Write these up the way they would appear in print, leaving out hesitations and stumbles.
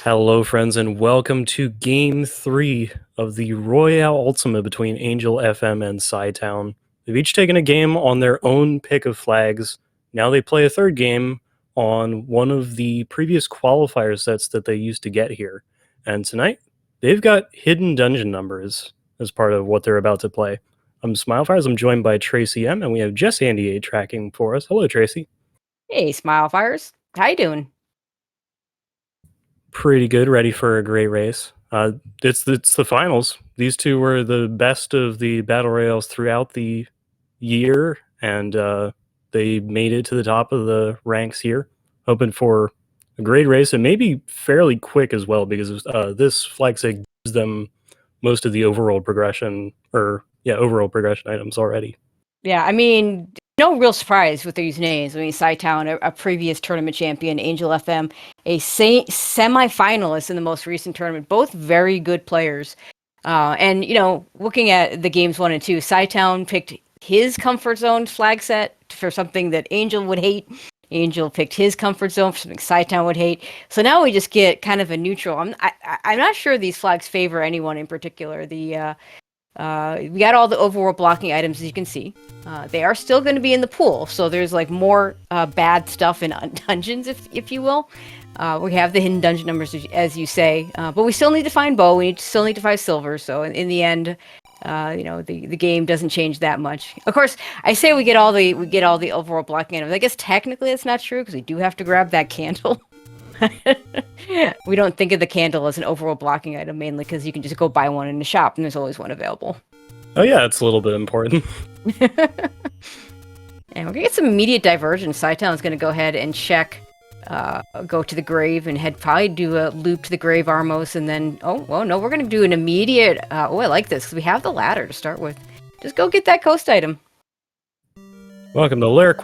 Hello, friends, and welcome to Game 3 of the Royale Ultima between Angel FM and Cytown. They've each taken a game on their own pick of flags. Now they play a third game on one of the previous qualifier sets that they used to get here. And tonight, they've got hidden dungeon numbers as part of what they're about to play. I'm Smilefires, I'm joined by Tracy M, and we have Jess Andy A tracking for us. Hello, Tracy. Hey, Smilefires. How you doing? Pretty good, ready for a great race. It's the finals. These two were the best of the battle royales throughout the year, and they made it to the top of the ranks here. Hoping for a great race and maybe fairly quick as well, because this flag set gives them most of the overall progression, overall progression items already. Yeah, I mean, no real surprise with these names. I mean, Cytown, a previous tournament champion, Angel FM, a semi-finalist in the most recent tournament. Both very good players. And, looking at the games 1 and 2, Cytown picked his comfort zone flag set for something that Angel would hate. Angel picked his comfort zone for something Cytown would hate. So now we just get kind of a neutral. I'm not sure these flags favor anyone in particular. We got all the overworld blocking items, as you can see. They are still going to be in the pool, so there's like more bad stuff in dungeons, if you will. We have the hidden dungeon numbers, as you say, but we still need to find Bo. We still need to find Silver. So in the end, the game doesn't change that much. Of course, I say we get all the overworld blocking items. I guess technically it's not true because we do have to grab that candle. We don't think of the candle as an overall blocking item, mainly because you can just go buy one in the shop and there's always one available. Oh yeah, it's a little bit important. And we're gonna get some immediate diversion. Cytown is gonna go ahead and check, go to the grave and probably do a loop to the grave Armos, and then we're gonna do an immediate. I like this because we have the ladder to start with. Just go get that coast item. Welcome to Lair ?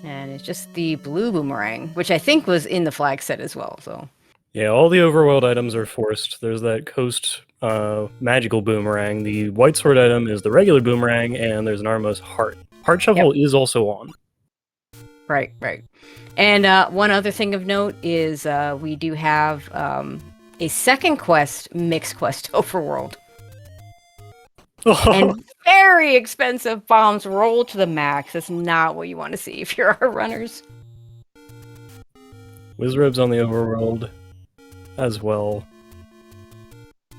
And it's just the blue boomerang, which I think was in the flag set as well. So yeah, all the overworld items are forced. There's that coast magical boomerang. The white sword item is the regular boomerang, and there's an Armos heart. Heart shuffle is also on. Right. And one other thing of note is we do have a second quest, mixed quest overworld. And very expensive bombs roll to the max. That's not what you want to see if you're our runners. Wizribs on the overworld as well.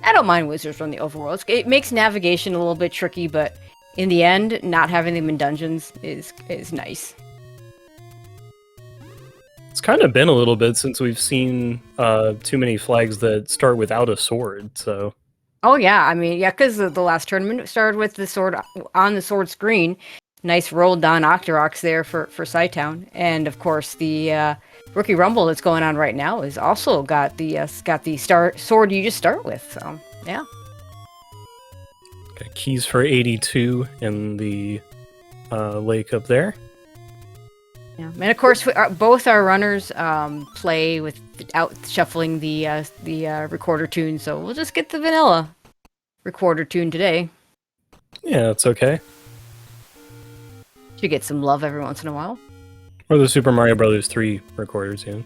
I don't mind wizards on the overworld. It makes navigation a little bit tricky, but in the end, not having them in dungeons is nice. It's kind of been a little bit since we've seen too many flags that start without a sword, so... Oh, yeah. I mean, because the last tournament started with the sword on the sword screen. Nice rolled on Octoroks there for Cytown. And, of course, the Rookie Rumble that's going on right now is also got the sword you just start with. So, yeah. Got keys for 82 in the lake up there. Yeah, and of course, both our runners play without shuffling the recorder tune, so we'll just get the vanilla recorder tune today. Yeah, it's okay. Should get some love every once in a while. Or the Super Mario Brothers 3 recorders, yeah.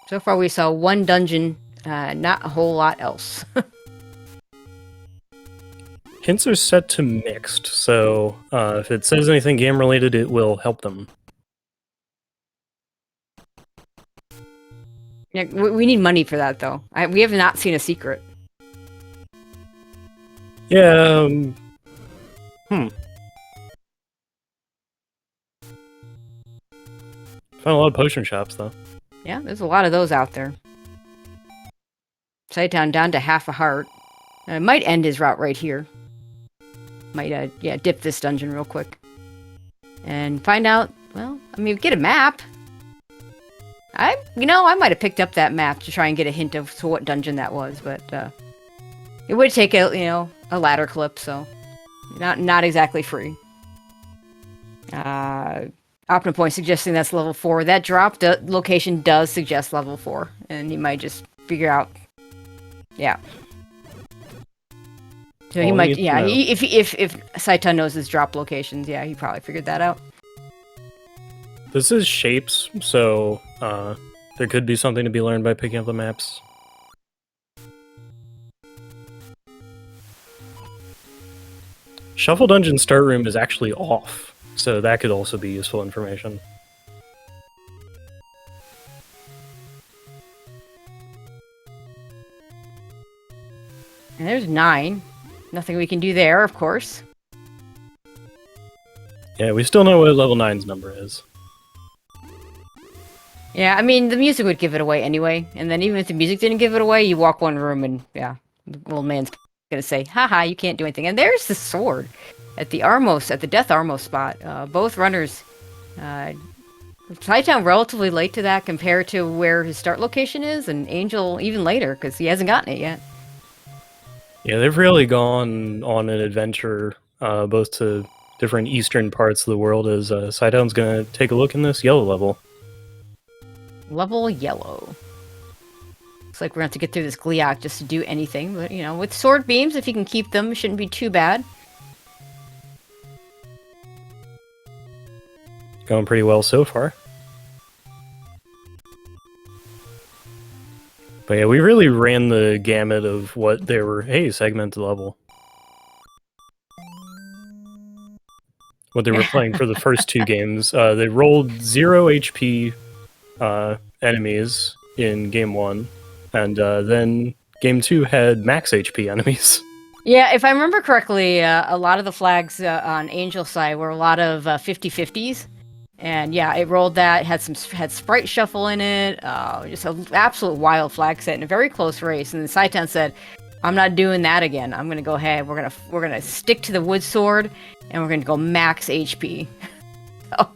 So far, we saw one dungeon, not a whole lot else. Hints are set to mixed, so if it says anything game-related, it will help them. Yeah, we need money for that, though. We have not seen a secret. Yeah, Found a lot of potion shops, though. Yeah, there's a lot of those out there. Cytown down to half a heart. It might end his route right here. Might, dip this dungeon real quick. And find out, get a map. I might have picked up that map to try and get a hint of what dungeon that was, but it would take a ladder clip, so not exactly free. Optima Point suggesting that's level 4. That drop location does suggest level 4, and you might just figure out, yeah. So he might, if Cytown knows his drop locations, yeah, he probably figured that out. This is shapes, so there could be something to be learned by picking up the maps. Shuffle Dungeon Start Room is actually off, so that could also be useful information. And there's 9. Nothing we can do there, of course. Yeah, we still know what level 9's number is. Yeah, I mean, the music would give it away anyway. And then even if the music didn't give it away, you walk one room and, yeah, the little man's gonna say, haha, you can't do anything. And there's the sword at the Death Armos spot. Both runners, Cytown relatively late to that compared to where his start location is, and Angel even later, because he hasn't gotten it yet. Yeah, they've really gone on an adventure, both to different eastern parts of the world, as Cytown's gonna take a look in this yellow level. Level yellow. Looks like we're going to have to get through this Gliok just to do anything, but, you know, with sword beams, if you can keep them, it shouldn't be too bad. Going pretty well so far. But yeah, we really ran the gamut of what they were. Hey, segmented level. What they were playing for the first 2 games. They rolled 0 HP enemies in game 1, and then game 2 had max HP enemies. Yeah, if I remember correctly, a lot of the flags on Angel's side were a lot of 50-50s. And yeah, it rolled that, had sprite shuffle in it, just an absolute wild flag set in a very close race. And then Cytown said, I'm not doing that again. I'm gonna go ahead, we're gonna stick to the wood sword, and we're gonna go max HP. So,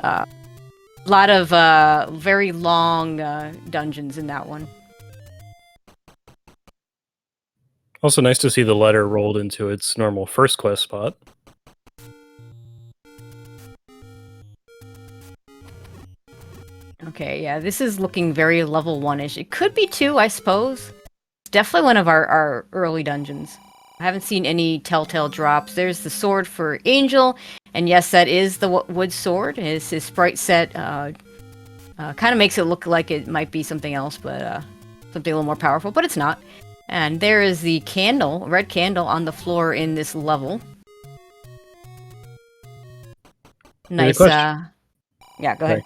a lot of very long dungeons in that one. Also nice to see the letter rolled into its normal first quest spot. Okay, yeah, this is looking very level 1-ish. It could be 2, I suppose. It's definitely one of our early dungeons. I haven't seen any telltale drops. There's the sword for Angel, and yes, that is the wood sword. His sprite set kind of makes it look like it might be something else, but something a little more powerful, but it's not. And there is the candle, red candle on the floor in this level. Nice, yeah, go ahead.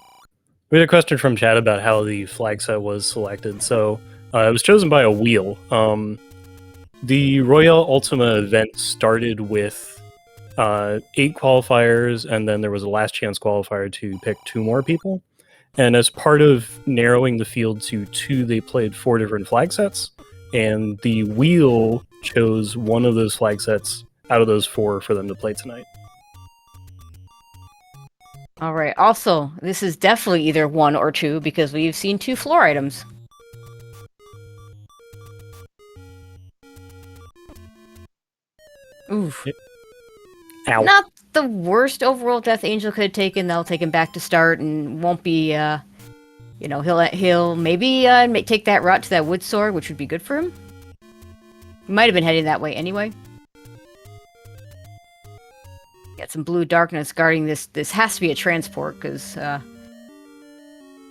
We had a question from chat about how the flag set was selected. So it was chosen by a wheel. The Royale Ultima event started with 8 qualifiers, and then there was a last chance qualifier to pick 2 more people. And as part of narrowing the field to 2, they played 4 different flag sets, and the wheel chose one of those flag sets out of those 4 for them to play tonight. All right. Also, this is definitely either 1 or 2 because we've seen 2 floor items. Oof. Ow. Not the worst overall death Angel could have taken. They'll take him back to start and won't be, you know, he'll maybe take that route to that wood sword, which would be good for him. He might have been heading that way anyway. Got some blue darkness guarding this. This has to be a transport because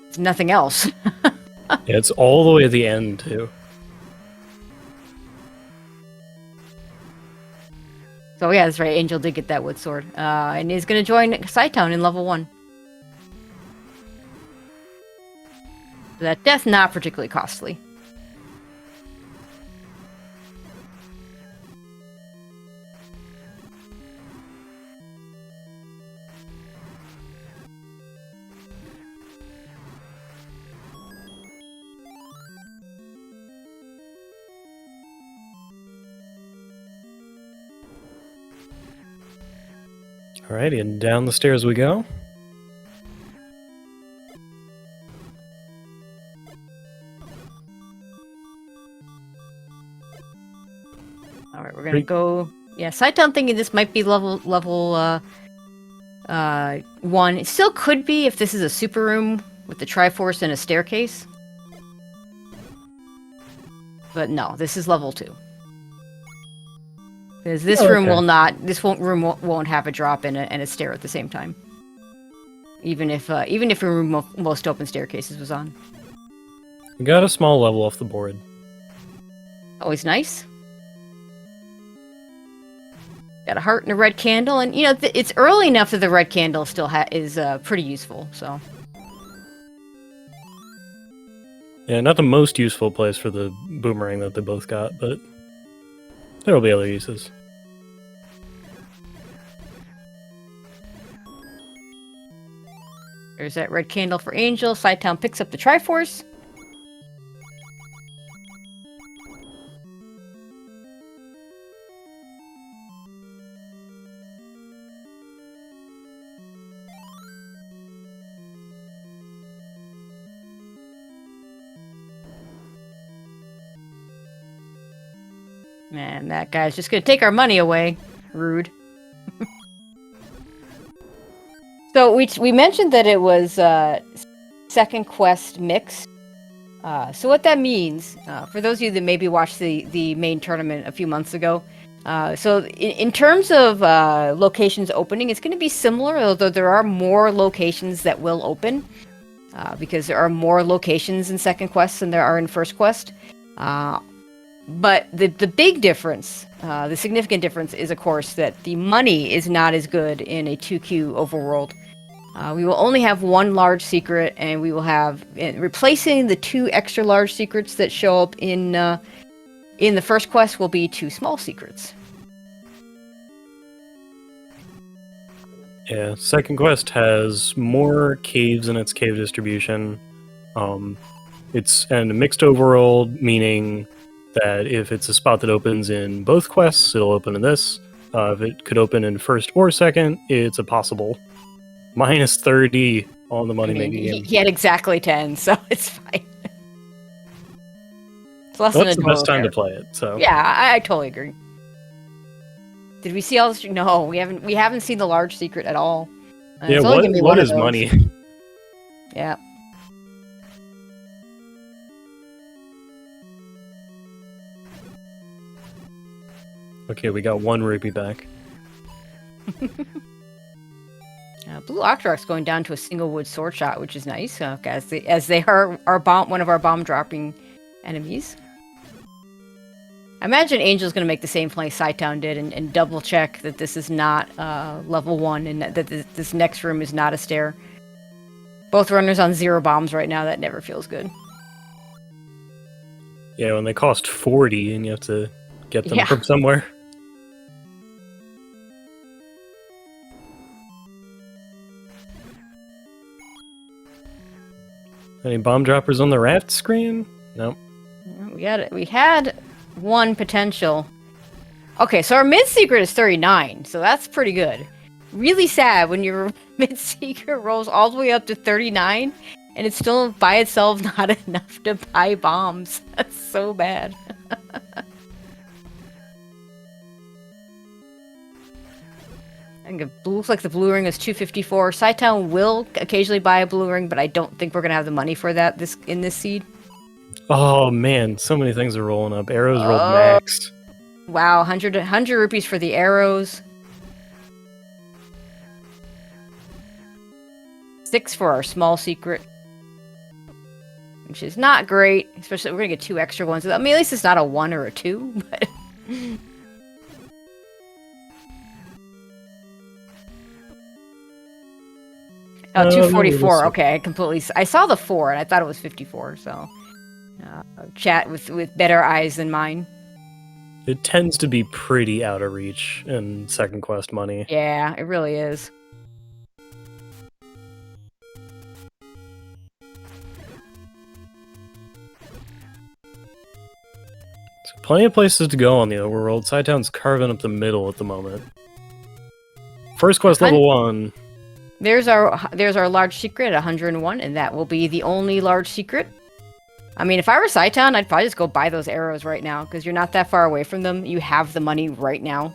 it's nothing else. Yeah, it's all the way at the end too. So yeah, that's right. Angel did get that wood sword, and he's gonna join Cytown in level 1. So that death not particularly costly. Alrighty, and down the stairs we go. Alright, we're gonna go... Yeah, Cytown thinking this might be level 1. It still could be if this is a super room with the Triforce and a staircase. But no, this is level 2. Because this room will not... This room won't have a drop and a stair at the same time. even if we remove most open staircases was on. We got a small level off the board. Always nice. Got a heart and a red candle, and you know it's early enough that the red candle still is pretty useful. So Yeah, not the most useful place for the boomerang that they both got, but there will be other uses. there's that red candle for Angel. Cytown picks up the Triforce. Man, that guy's just gonna take our money away. Rude. So we mentioned that it was second quest mix. So what that means, for those of you that maybe watched the main tournament a few months ago, so in terms of locations opening, it's going to be similar, although there are more locations that will open, because there are more locations in second quest than there are in first quest. But the big difference, the significant difference is, of course, that the money is not as good in a 2Q overworld. We will only have one large secret, and we will have replacing the 2 extra large secrets that show up in the first quest will be 2 small secrets. Yeah, second quest has more caves in its cave distribution. It's a mixed overworld, meaning that if it's a spot that opens in both quests, it'll open in this. If it could open in first or second, it's a possible minus 30 on the money making game. He had exactly 10, so it's fine. It's less Well, than that's a the best time repair. to play it. So Yeah, I totally agree. Did we see all this? No, we haven't seen the large secret at all. yeah, it's only gonna be what one of is those. money? Yeah. Okay, we got 1 rupee back. Blue Octorok's going down to a single wood sword shot, which is nice, as they are one of our bomb dropping enemies. I imagine Angel's going to make the same play Cytown did and double check that this is not level 1 and that this next room is not a stair. Both runners on 0 bombs right now. That never feels good. Yeah, when they cost 40 and you have to get them from somewhere. Any bomb droppers on the raft screen? Nope. We had one potential. Okay, so our mid secret is 39, so that's pretty good. Really sad when your mid secret rolls all the way up to 39, and it's still by itself not enough to buy bombs. That's so bad. I think it looks like the blue ring is 254. Cytown will occasionally buy a blue ring, but I don't think we're gonna have the money for that in this seed. Oh man, so many things are rolling up. Arrows rolled max. Wow, 100 rupees for the arrows. 6 for our small secret, which is not great. Especially we're gonna get 2 extra ones. I mean, at least it's not a 1 or a 2. But oh, 244. Okay, I saw the 4 and I thought it was 54. So, chat with better eyes than mine. It tends to be pretty out of reach in second quest money. Yeah, it really is. So plenty of places to go on the overworld. Cytown's carving up the middle at the moment. First quest level 1. There's our large secret at 101, and that will be the only large secret. I mean, if I were Cytown, I'd probably just go buy those arrows right now, because you're not that far away from them. You have the money right now.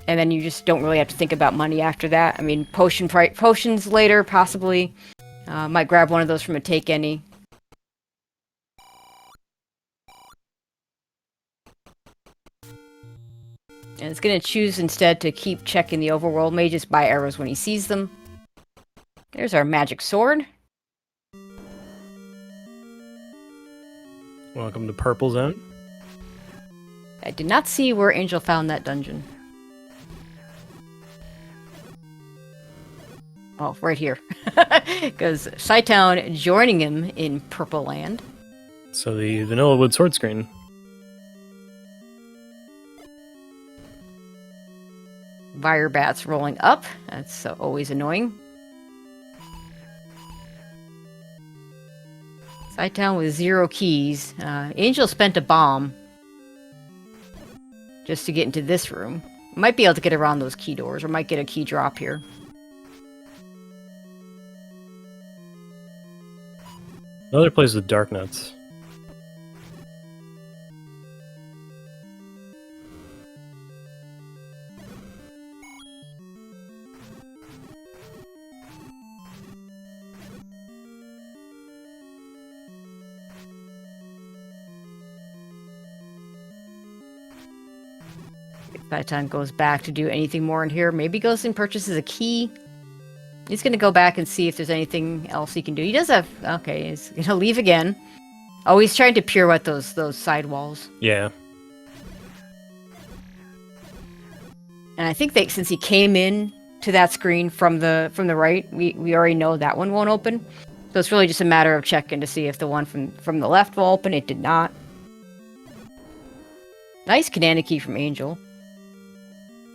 And then you just don't really have to think about money after that. I mean, potions later, possibly. Might grab one of those from a Take Any. And it's going to choose instead to keep checking the overworld. May just buy arrows when he sees them. There's our magic sword. Welcome to Purple Zone. I did not see where Angel found that dungeon. Oh, right here. Because Cytown joining him in Purple Land. So the Vanilla Wood sword screen. Fire bats rolling up. That's always annoying. Cytown with 0 keys. Angel spent a bomb just to get into this room. Might be able to get around those key doors, or might get a key drop here. Another place with dark nuts. Cytown goes back to do anything more in here. Maybe goes and purchases a key. He's going to go back and see if there's anything else he can do. He does have... Okay, he's going to leave again. Oh, he's trying to pirouette those side walls. Yeah. And I think that since he came in to that screen from the right, we already know that one won't open. So it's really just a matter of checking to see if the one from the left will open. It did not. Nice Canana key from Angel.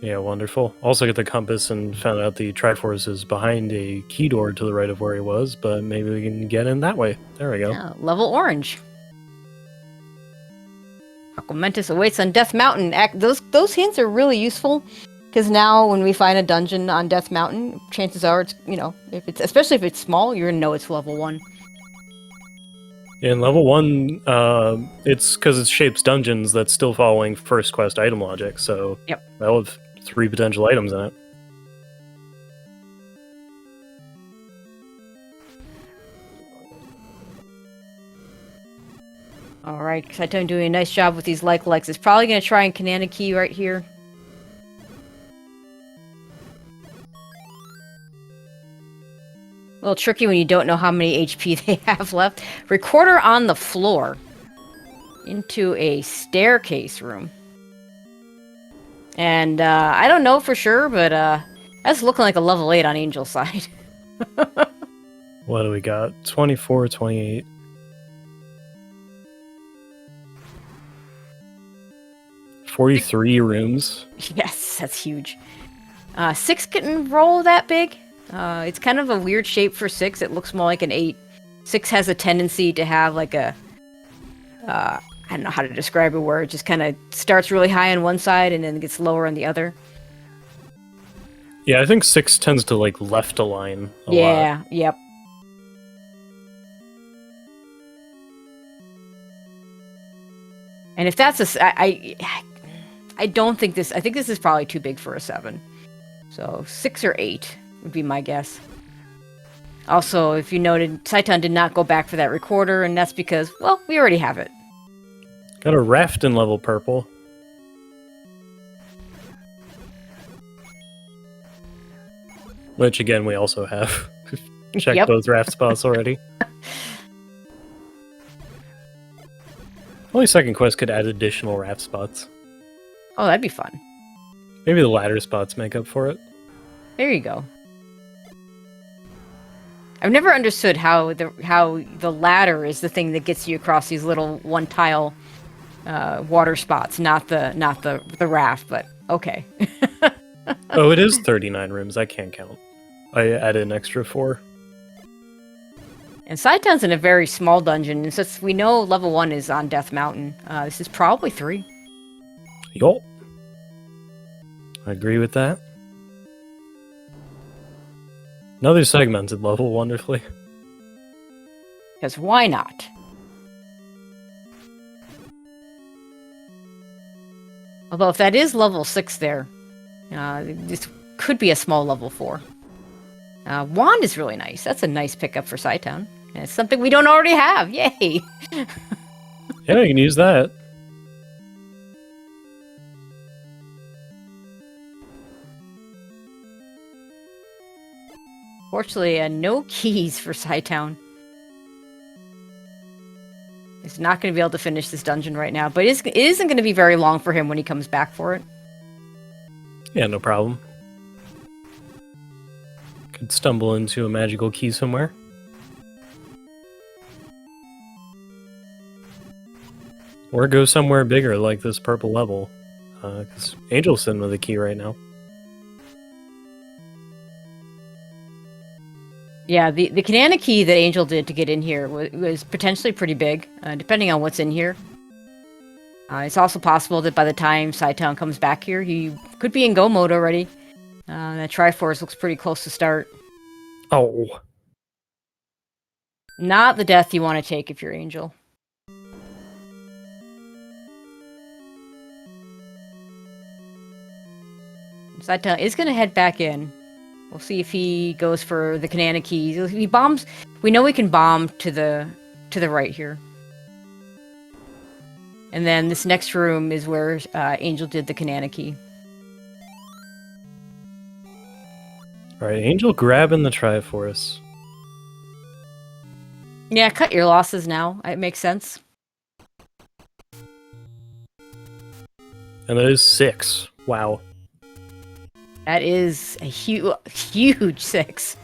Yeah, wonderful. Also get the compass and found out the Triforce is behind a key door to the right of where he was, but maybe we can get in that way. There we go. Yeah, level orange. Aquamentus awaits on Death Mountain. Those hints are really useful, because now when we find a dungeon on Death Mountain, chances are it's, especially if it's small, you're gonna know it's level 1. In level 1, it's because it shapes dungeons that's still following first quest item logic, so yep. That'll have 3 potential items in it. Alright, Cytown doing a nice job with these likes. It's probably going to try and Canana key right here. A little tricky when you don't know how many HP they have left. Recorder on the floor. Into a staircase room. And I don't know for sure, but that's looking like a level 8 on Angel's side. What do we got? 24, 28. $43 rooms. Yes, that's huge. 6 couldn't roll that big. It's kind of a weird shape for 6. It looks more like an 8. 6 has a tendency to have like a... I don't know how to describe it, where it just kind of starts really high on one side and then gets lower on the other. Yeah, I think 6 tends to like left align a lot. Yeah, yep. And if that's I don't think this... I think this is probably too big for a 7. So 6 or 8 would be my guess. Also, if you noted, Cytown did not go back for that recorder, and that's because, well, we already have it. Got a raft in level purple. Which, again, we also have. Checked those raft spots already. Only second quest could add additional raft spots. Oh, that'd be fun. Maybe the ladder spots make up for it. There you go. I've never understood how the ladder is the thing that gets you across these little one tile water spots, not the raft, but okay. Oh, it is 39 rooms. I can't count. I added an extra 4. And Cytown's in a very small dungeon, and since we know level 1 is on Death Mountain, this is probably 3. Yup. I agree with that. Another segmented level, wonderfully. Because why not? Although if that is level 6 there, this could be a small level 4. Wand is really nice. That's a nice pickup for Cytown. And it's something we don't already have. Yay! Yeah, you can use that. Fortunately, no keys for cytown. He's not going to be able to finish this dungeon right now, but it isn't going to be very long for him when he comes back for it. Yeah, no problem. Could stumble into a magical key somewhere. Or go somewhere bigger like this purple level. Because Angel's sitting with a key right now. Yeah, the Kanana key that Angel did to get in here was potentially pretty big, depending on what's in here. It's also possible that by the time cytown comes back here, he could be in go mode already. That Triforce looks pretty close to start. Oh. Not the death you want to take if you're Angel. Cytown is going to head back in. We'll see if he goes for the Kanana keys. If he bombs, we know we can bomb to the right here. And then this next room is where Angel did the Kanana key. Alright, Angel grabbing the Triforce. Yeah, cut your losses now. It makes sense. And that is 6. Wow. That is a huge 6.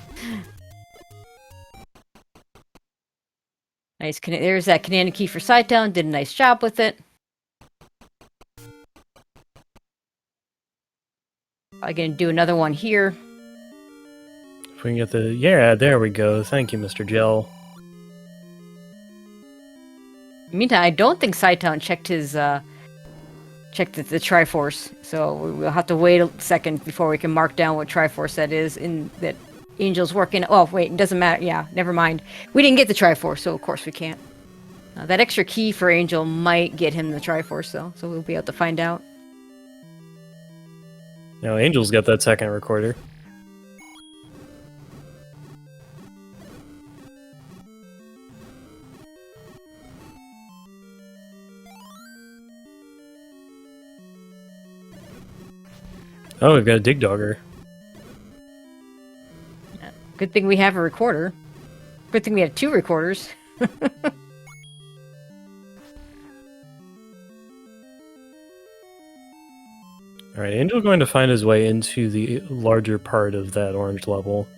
Nice. There's that Kanana key for cytown. Did a nice job with it. I'm gonna do another one here. If we can get the... Yeah, there we go. Thank you, Mr. Gel. Meantime, I don't think cytown checked his checked the Triforce, so we'll have to wait a second before we can mark down what Triforce that is. In that Angel's working. Oh wait, it doesn't matter. Yeah, never mind. We didn't get the Triforce, so of course we can't. That extra key for Angel might get him the Triforce, though, so we'll be able to find out. Now Angel's got that second recorder. Oh, we've got a Dig Dogger. Good thing we have a recorder. Good thing we have 2 recorders. Alright, Angel's going to find his way into the larger part of that orange level.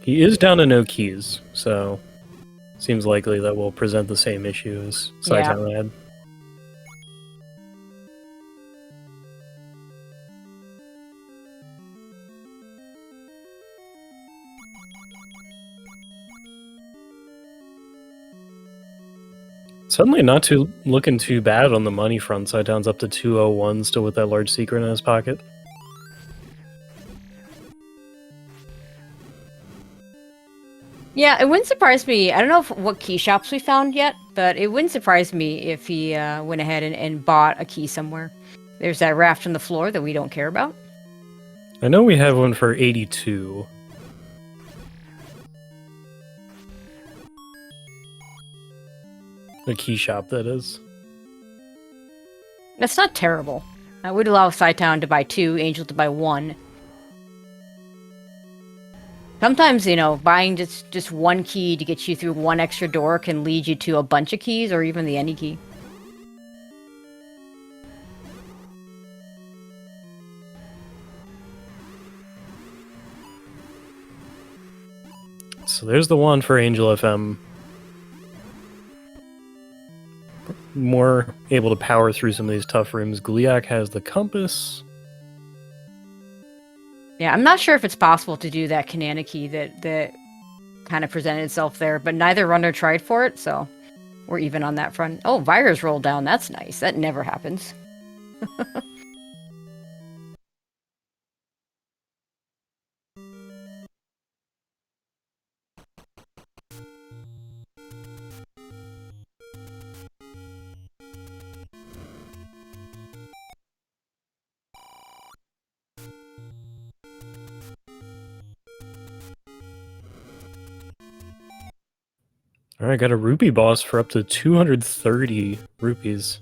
He is down to no keys, so seems likely that will present the same issue as cytown had. Suddenly not looking too bad on the money front. cytown's up to 201, still with that large secret in his pocket. Yeah, it wouldn't surprise me. I don't know what key shops we found yet, but it wouldn't surprise me if he went ahead and bought a key somewhere. There's that raft on the floor that we don't care about. I know we have one for 82. The key shop, that is. That's not terrible. I would allow cytown to buy 2, Angel to buy 1. Sometimes, you know, buying just 1 key to get you through 1 extra door can lead you to a bunch of keys, or even the any key. So there's the one for Angel FM. More able to power through some of these tough rooms. Gliak has the compass. Yeah, I'm not sure if it's possible to do that Kanana key that kind of presented itself there, but neither runner tried for it, so we're even on that front. Oh, virus rolled down. That's nice. That never happens. Alright, got a rupee boss for up to 230 rupees.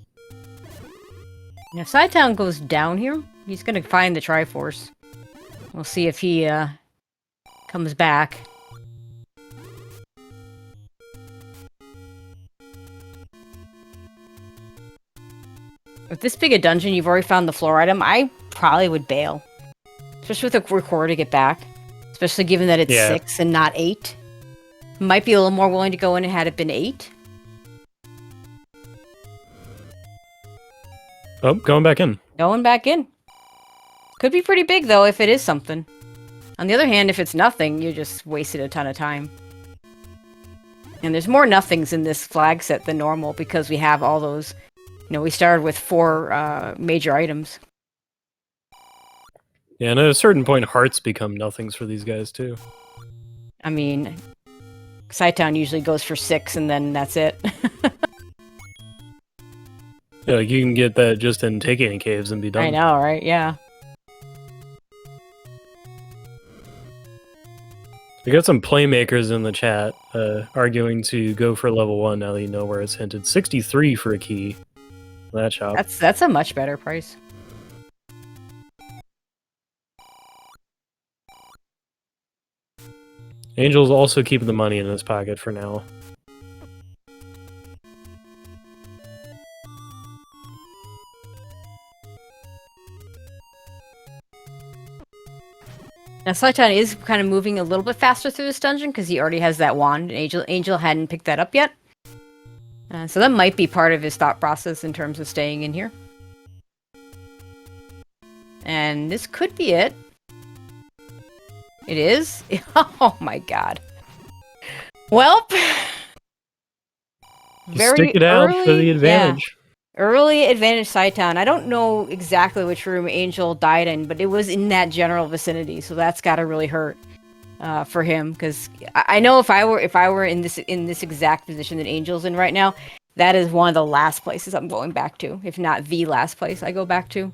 Now, cytown goes down here. He's gonna find the Triforce. We'll see if he comes back. With this big a dungeon, you've already found the floor item, I probably would bail. Especially with a recorder to get back. Especially given that it's 6 and not 8. Might be a little more willing to go in had it been 8. Oh, going back in. Going back in. Could be pretty big, though, if it is something. On the other hand, if it's nothing, you just wasted a ton of time. And there's more nothings in this flag set than normal because we have all those... You know, we started with 4 major items. Yeah, and at a certain point, hearts become nothings for these guys, too. I mean, Cytown usually goes for 6, and then that's it. Yeah, like you can get that just in taking caves and be done. I know, right? Yeah. We got some playmakers in the chat arguing to go for level 1 now that you know where it's hinted. 63 for a key. That shop. That's a much better price. Angel's also keeping the money in his pocket for now. Now, Cytown is kind of moving a little bit faster through this dungeon because he already has that wand. And Angel hadn't picked that up yet. So that might be part of his thought process in terms of staying in here. And this could be it. It is? Oh my god. Well, very stick it out for the advantage. Yeah, early advantage Cytown. I don't know exactly which room Angel died in, but it was in that general vicinity, so that's got to really hurt for him. Because I know if I were in this exact position that Angel's in right now, that is one of the last places I'm going back to, if not the last place I go back to.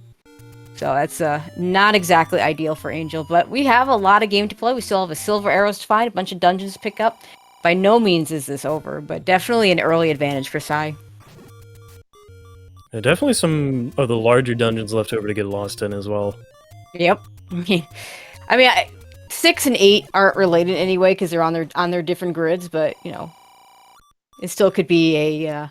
So that's not exactly ideal for Angel, but we have a lot of game to play. We still have a silver arrows to find, a bunch of dungeons to pick up. By no means is this over, but definitely an early advantage for Cy. Yeah, definitely some of the larger dungeons left over to get lost in as well. Yep. I mean, 6 and 8 aren't related anyway because they're on their different grids, but you know, it still could be a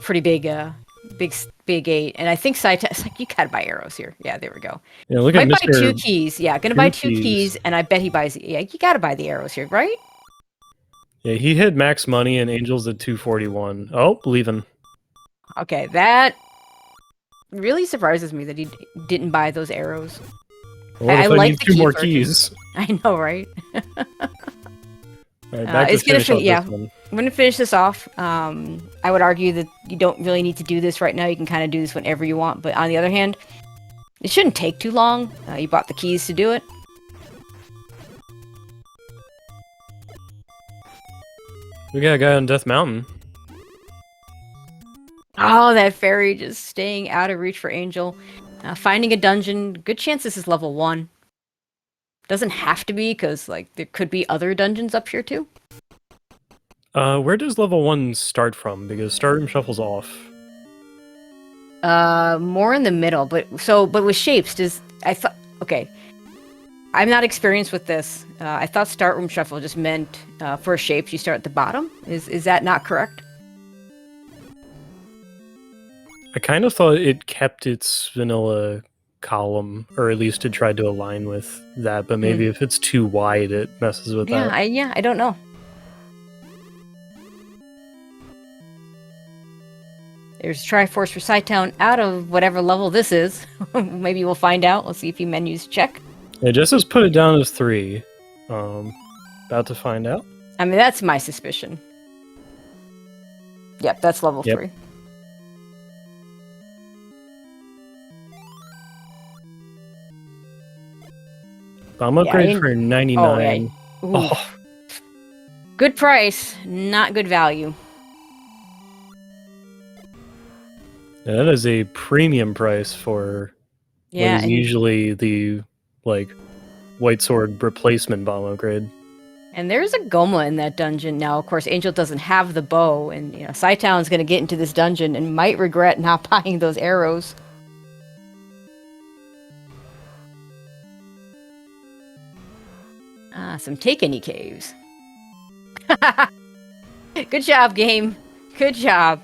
pretty big 8. And I think it's like, you gotta buy arrows here. Yeah, there we go. Yeah, look Might at buy 2 keys. Yeah, gonna buy 2 keys, and I bet he buys. Yeah, you gotta buy the arrows here, right? Yeah, he hit max money and Angel's at 241. Oh, leaving. Okay, that really surprises me that he didn't buy those arrows. What if I like need the 2 more purchase. keys? I know, right? All right, back to finish off this one. I'm gonna finish this off. I would argue that you don't really need to do this right now. You can kind of do this whenever you want. But on the other hand, it shouldn't take too long. You bought the keys to do it. We got a guy on Death Mountain. Oh, that fairy just staying out of reach for Angel. Finding a dungeon. Good chance this is level 1. Doesn't have to be, because like there could be other dungeons up here too. Where does level 1 start from? Because Start Room Shuffle's off. More in the middle, but with shapes, okay. I'm not experienced with this. I thought Start Room Shuffle just meant for shapes you start at the bottom. Is that not correct? I kind of thought it kept its vanilla column, or at least it tried to align with that, but maybe if it's too wide, it messes with that. I don't know. There's Triforce for Cytown out of whatever level this is. Maybe we'll find out. Let's see if he menus check. Yeah, Jess has put it down as 3. About to find out. I mean, that's my suspicion. Yep, that's level 3. Bomb upgrade for 99. Oh. Good price, not good value. Yeah, that is a premium price for what is usually the White Sword replacement bomb upgrade. And there's a Goma in that dungeon now. Of course, Angel doesn't have the bow, and Cytown's going to get into this dungeon and might regret not buying those arrows. Some take any caves. Good job, game. Good job.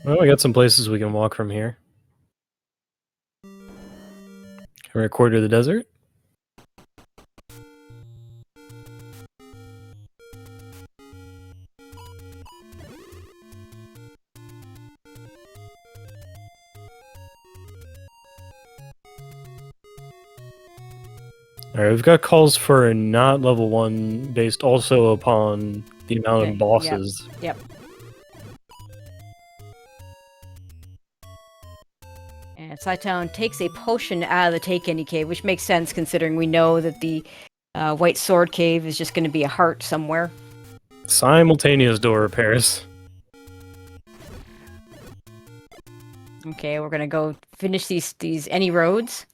Well, we got some places we can walk from here. Can we quarter the desert? Alright, we've got calls for not level 1 based also upon the amount of bosses. Yep. And cytown takes a potion out of the Take Any Cave, which makes sense considering we know that the White Sword Cave is just going to be a heart somewhere. Simultaneous door repairs. Okay, we're going to go finish these any roads.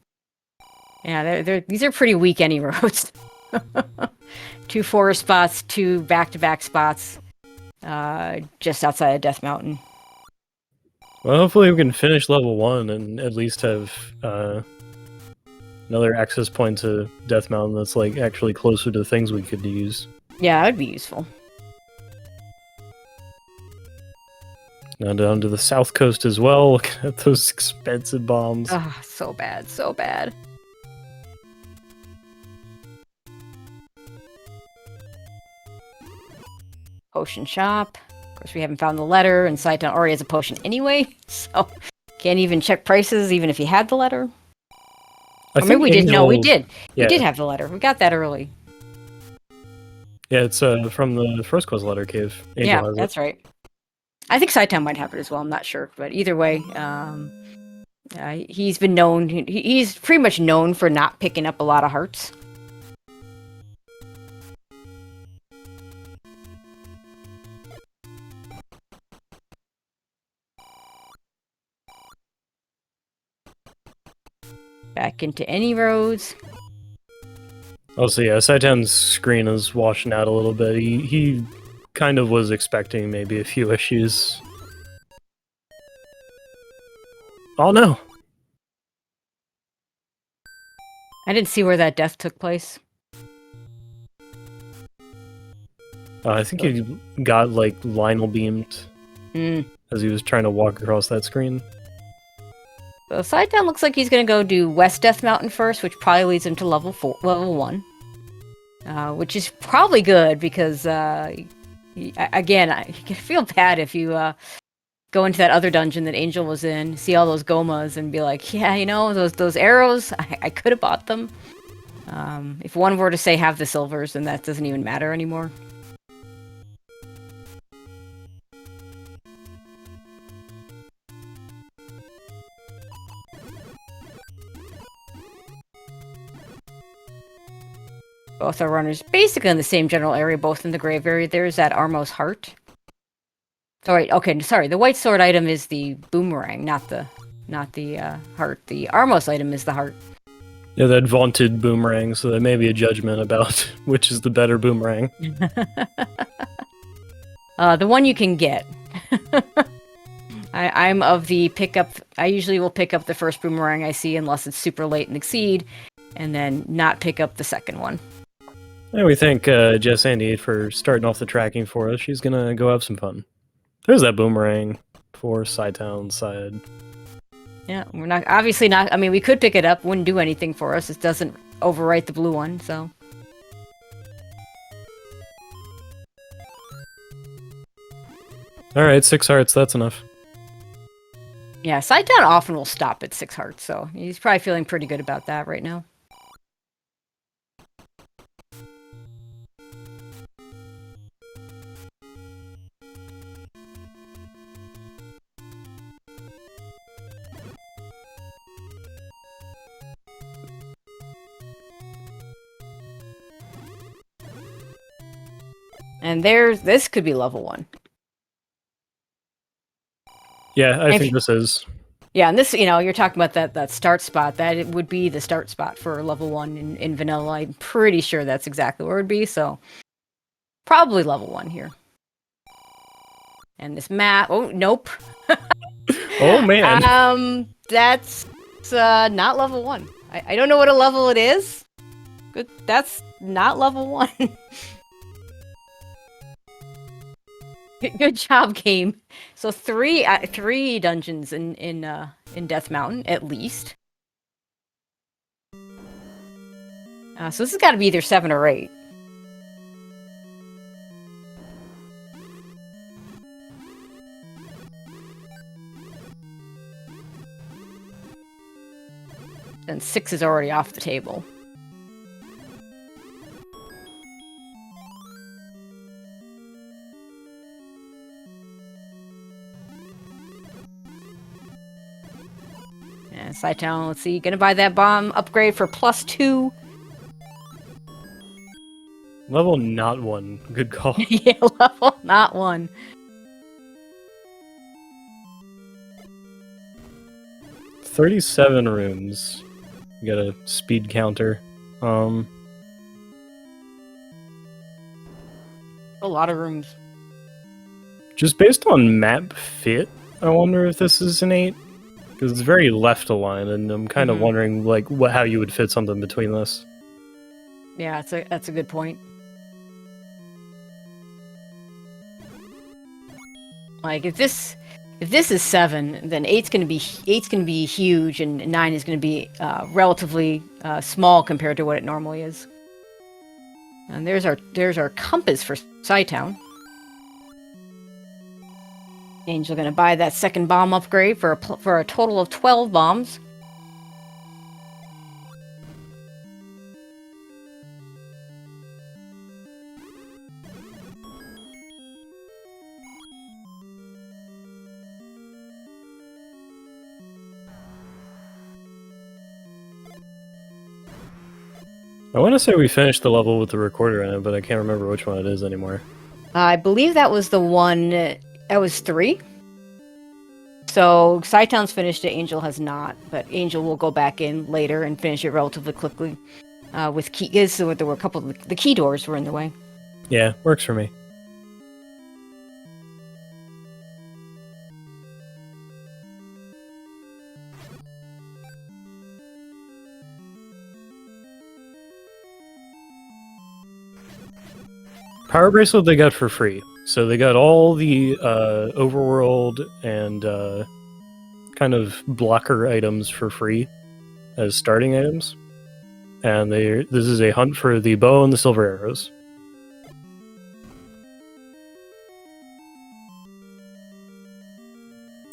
Yeah, these are pretty weak any roads. 2 forest spots, 2 back-to-back spots, just outside of Death Mountain. Well, hopefully we can finish level 1 and at least have another access point to Death Mountain that's like actually closer to things we could use. Yeah, that'd be useful. Now down to the south coast as well. Look at those expensive bombs. Ah, so bad, so bad. Potion shop. Of course, we haven't found the letter, and cytown already has a potion anyway, so can't even check prices even if he had the letter. Or maybe we did. No, we did. Yeah. We did have the letter. We got that early. Yeah, it's from the first quest letter cave. Angel has that's right. I think cytown might have it as well. I'm not sure, but either way, he's been known. He's pretty much known for not picking up a lot of hearts. Back into any roads. Oh, so yeah, cytown's screen is washing out a little bit. He kind of was expecting maybe a few issues. Oh no! I didn't see where that death took place. I think he got like Lionel beamed as he was trying to walk across that screen. So cytown looks like he's going to go do West Death Mountain first, which probably leads him to level 1. Which is probably good because, again, I feel bad if you go into that other dungeon that Angel was in, see all those gomas, and be like, yeah, you know, those arrows, I could have bought them. If one were to say have the silvers, then that doesn't even matter anymore. Both our runners basically in the same general area, both in the grave area. There's that Armos heart. Sorry, okay, sorry. The white sword item is the boomerang, not the heart. The Armos item is the heart. Yeah, that vaunted boomerang, so there may be a judgment about which is the better boomerang. The one you can get. I'm of the pickup. I usually will pick up the first boomerang I see unless it's super late and exceed, and then not pick up the second one. Yeah, we thank Jess Andy for starting off the tracking for us. She's gonna go have some fun. There's that boomerang for cytown's side. Yeah, we're not obviously not. I mean, we could pick it up. Wouldn't do anything for us. It doesn't overwrite the blue one, so. All right, 6 hearts. That's enough. Yeah, cytown often will stop at 6 hearts, so he's probably feeling pretty good about that right now. And this could be level 1. Yeah, I think this is. Yeah, and this, you know, you're talking about that start spot. That it would be the start spot for level 1 in vanilla. I'm pretty sure that's exactly where it would be, so probably level 1 here. And this map, oh, nope. Oh, man. that's not level 1. I don't know what a level it is, but that's not level 1. Good job, game. So three dungeons in Death Mountain at least. So this has got to be either 7 or 8. And 6 is already off the table. And cytown, let's see, gonna buy that bomb upgrade for +2. Level not 1. Good call. Yeah, level not 1. $37 rooms. You got a speed counter. A lot of rooms. Just based on map fit, I wonder if this is an 8. Because it's very left aligned, and I'm kind of wondering like how you would fit something between this. Yeah, that's a good point. Like if this is 7, then 8's gonna be huge, and 9 is gonna be relatively small compared to what it normally is. And there's our compass for Cytown. Angel gonna buy that second bomb upgrade for a total of 12 bombs. I want to say we finished the level with the recorder in it, but I can't remember which one it is anymore. I believe that was the one. That was 3. So Cytown's finished it. Angel has not, but Angel will go back in later and finish it relatively quickly. With key, so there were a couple of the key doors were in the way. Yeah, works for me. Power Bracelet they got for free. So they got all the overworld and kind of blocker items for free as starting items. And this is a hunt for the bow and the silver arrows.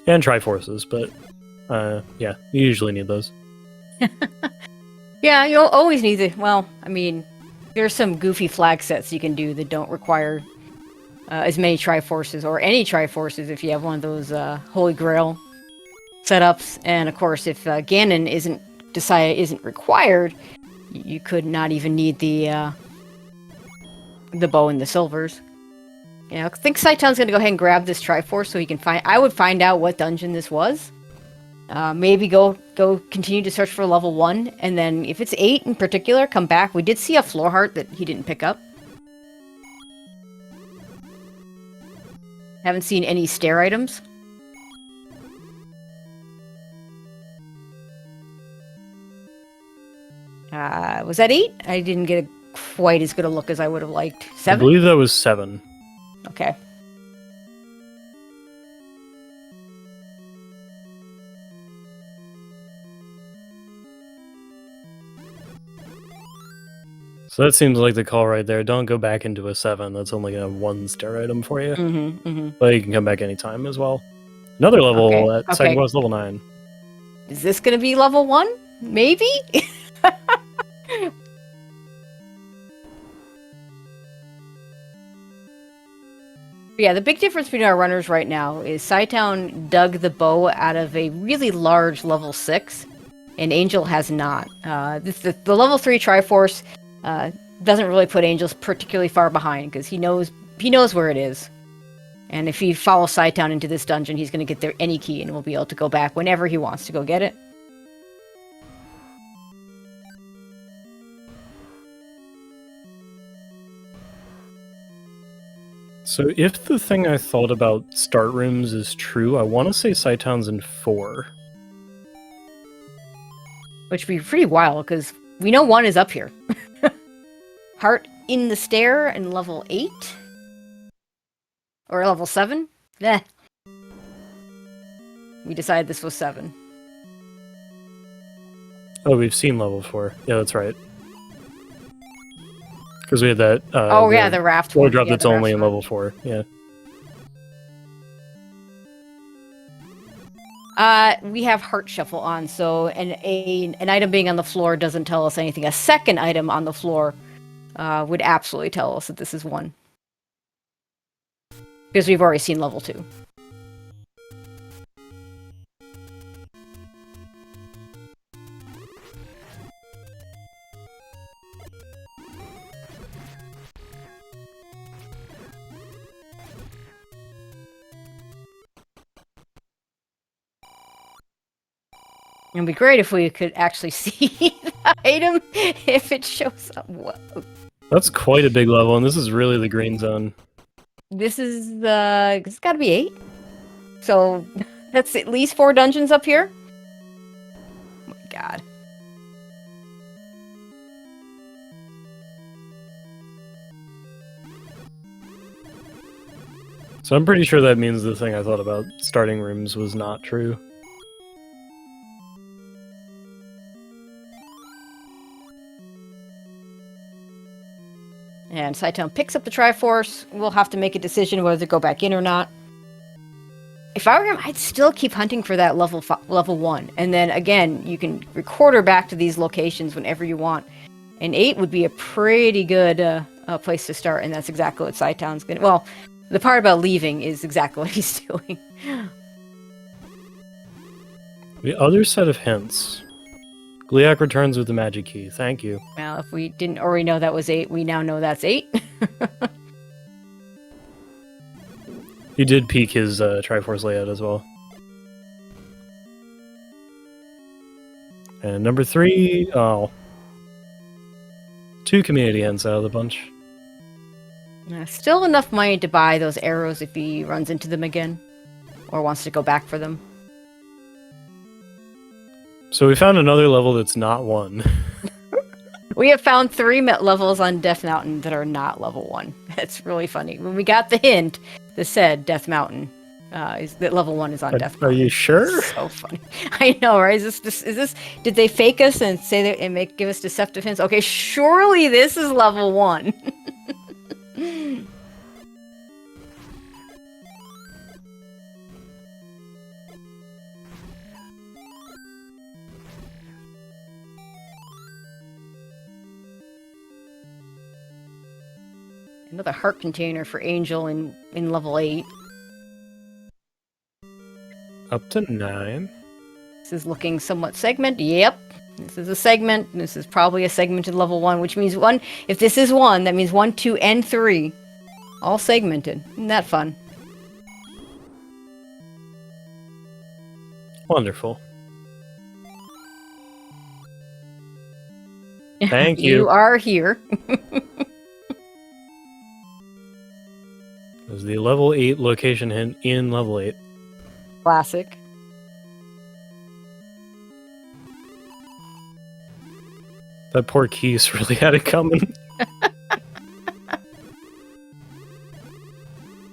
And Triforces, but yeah, you usually need those. Yeah, you'll always need it. Well, I mean, there's some goofy flag sets you can do that don't require as many Triforces, or any Triforces if you have one of those Holy Grail setups. And of course, if Ganon isn't required, you could not even need the bow and the silvers. Yeah, I think Cytown's gonna go ahead and grab this Triforce so he can find. I would find out what dungeon this was. Maybe go continue to search for level 1, and then if it's 8 in particular, come back. We did see a floor heart that he didn't pick up. Haven't seen any stair items. Was that 8? I didn't get quite as good a look as I would have liked. 7? I believe that was 7. Okay. So that seems like the call right there. Don't go back into a 7. That's only going to have 1 stair item for you. But you can come back anytime as well. Another level at second boss level 9. Is this going to be level 1? Maybe? Yeah, the big difference between our runners right now is Cytown dug the bow out of a really large level 6, and Angel has not. The level 3 Triforce doesn't really put Angels particularly far behind, because he knows where it is. And if he follows Cytown into this dungeon, he's going to get there any key, and will be able to go back whenever he wants to go get it. So if the thing I thought about start rooms is true, I want to say Cytown's in 4. Which would be pretty wild, because we know 1 is up here. Heart in the Stair and level 8? Or level 7? Eh. We decided this was 7. Oh, we've seen level 4. Yeah, that's right. Because we had that. The raft one. Wardrobe Yeah, that's the only raft in one. level 4. Yeah. We have Heart Shuffle on, so an item being on the floor doesn't tell us anything. A second item on the floor would absolutely tell us that this is 1. Because we've already seen level 2. It'd be great if we could actually see the item if it shows up. Whoa. That's quite a big level, and this is really the green zone. This is it's gotta be 8. So that's at least 4 dungeons up here. Oh my god. So I'm pretty sure that means the thing I thought about starting rooms was not true. And Cytown picks up the Triforce. We'll have to make a decision whether to go back in or not. If I were him, I'd still keep hunting for that level 1. And then again, you can record her back to these locations whenever you want. And 8 would be a pretty good place to start, and that's exactly what Cytown's gonna... Well, the part about leaving is exactly what he's doing. The other set of hints. Gliak returns with the magic key. Thank you. Well, if we didn't already know that was 8, we now know that's 8. He did peek his Triforce layout as well. And number 3, oh. 2 community hints out of the bunch. Still enough money to buy those arrows if he runs into them again. Or wants to go back for them. So we found another level that's not 1. We have found 3 levels on Death Mountain that are not level 1. That's really funny. When we got the hint that said Death Mountain, is that level 1 is on Death Mountain. Are you sure? So funny. I know, right? Is this? Did they fake us and say that and give us deceptive hints? Okay, surely this is level 1. Another heart container for Angel in level 8. Up to 9. This is looking somewhat segmented. Yep. This is a segment. This is probably a segmented level 1, which means 1. If this is 1, that means 1, 2, and 3. All segmented. Isn't that fun? Wonderful. Thank you. You are here. It was the level 8 location hint in level 8. Classic. That poor Keys really had it coming.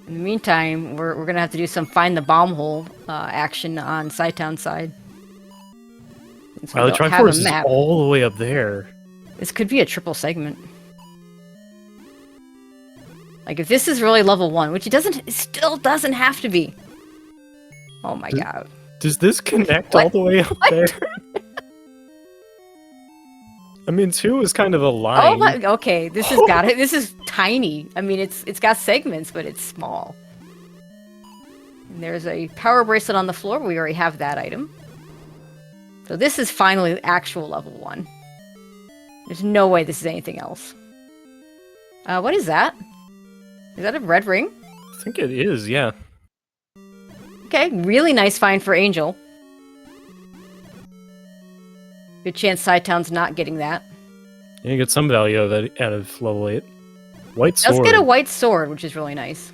In the meantime, we're gonna have to do some find the bomb hole action on Cytown's side. Wow, the Triforce is all the way up there. This could be a triple segment. Like if this is really level 1, which it still doesn't have to be. Oh my god. Does this connect all the way up there? I mean, 2 is kind of a line. Oh my, okay, this has got it. This is tiny. I mean, it's got segments, but it's small. And there's a power bracelet on the floor. We already have that item. So this is finally actual level 1. There's no way this is anything else. What is that? Is that a red ring? I think it is, yeah. Okay, really nice find for Angel. Good chance Cytown's not getting that. You get some value out of level 8. White sword. Let's get a white sword, which is really nice.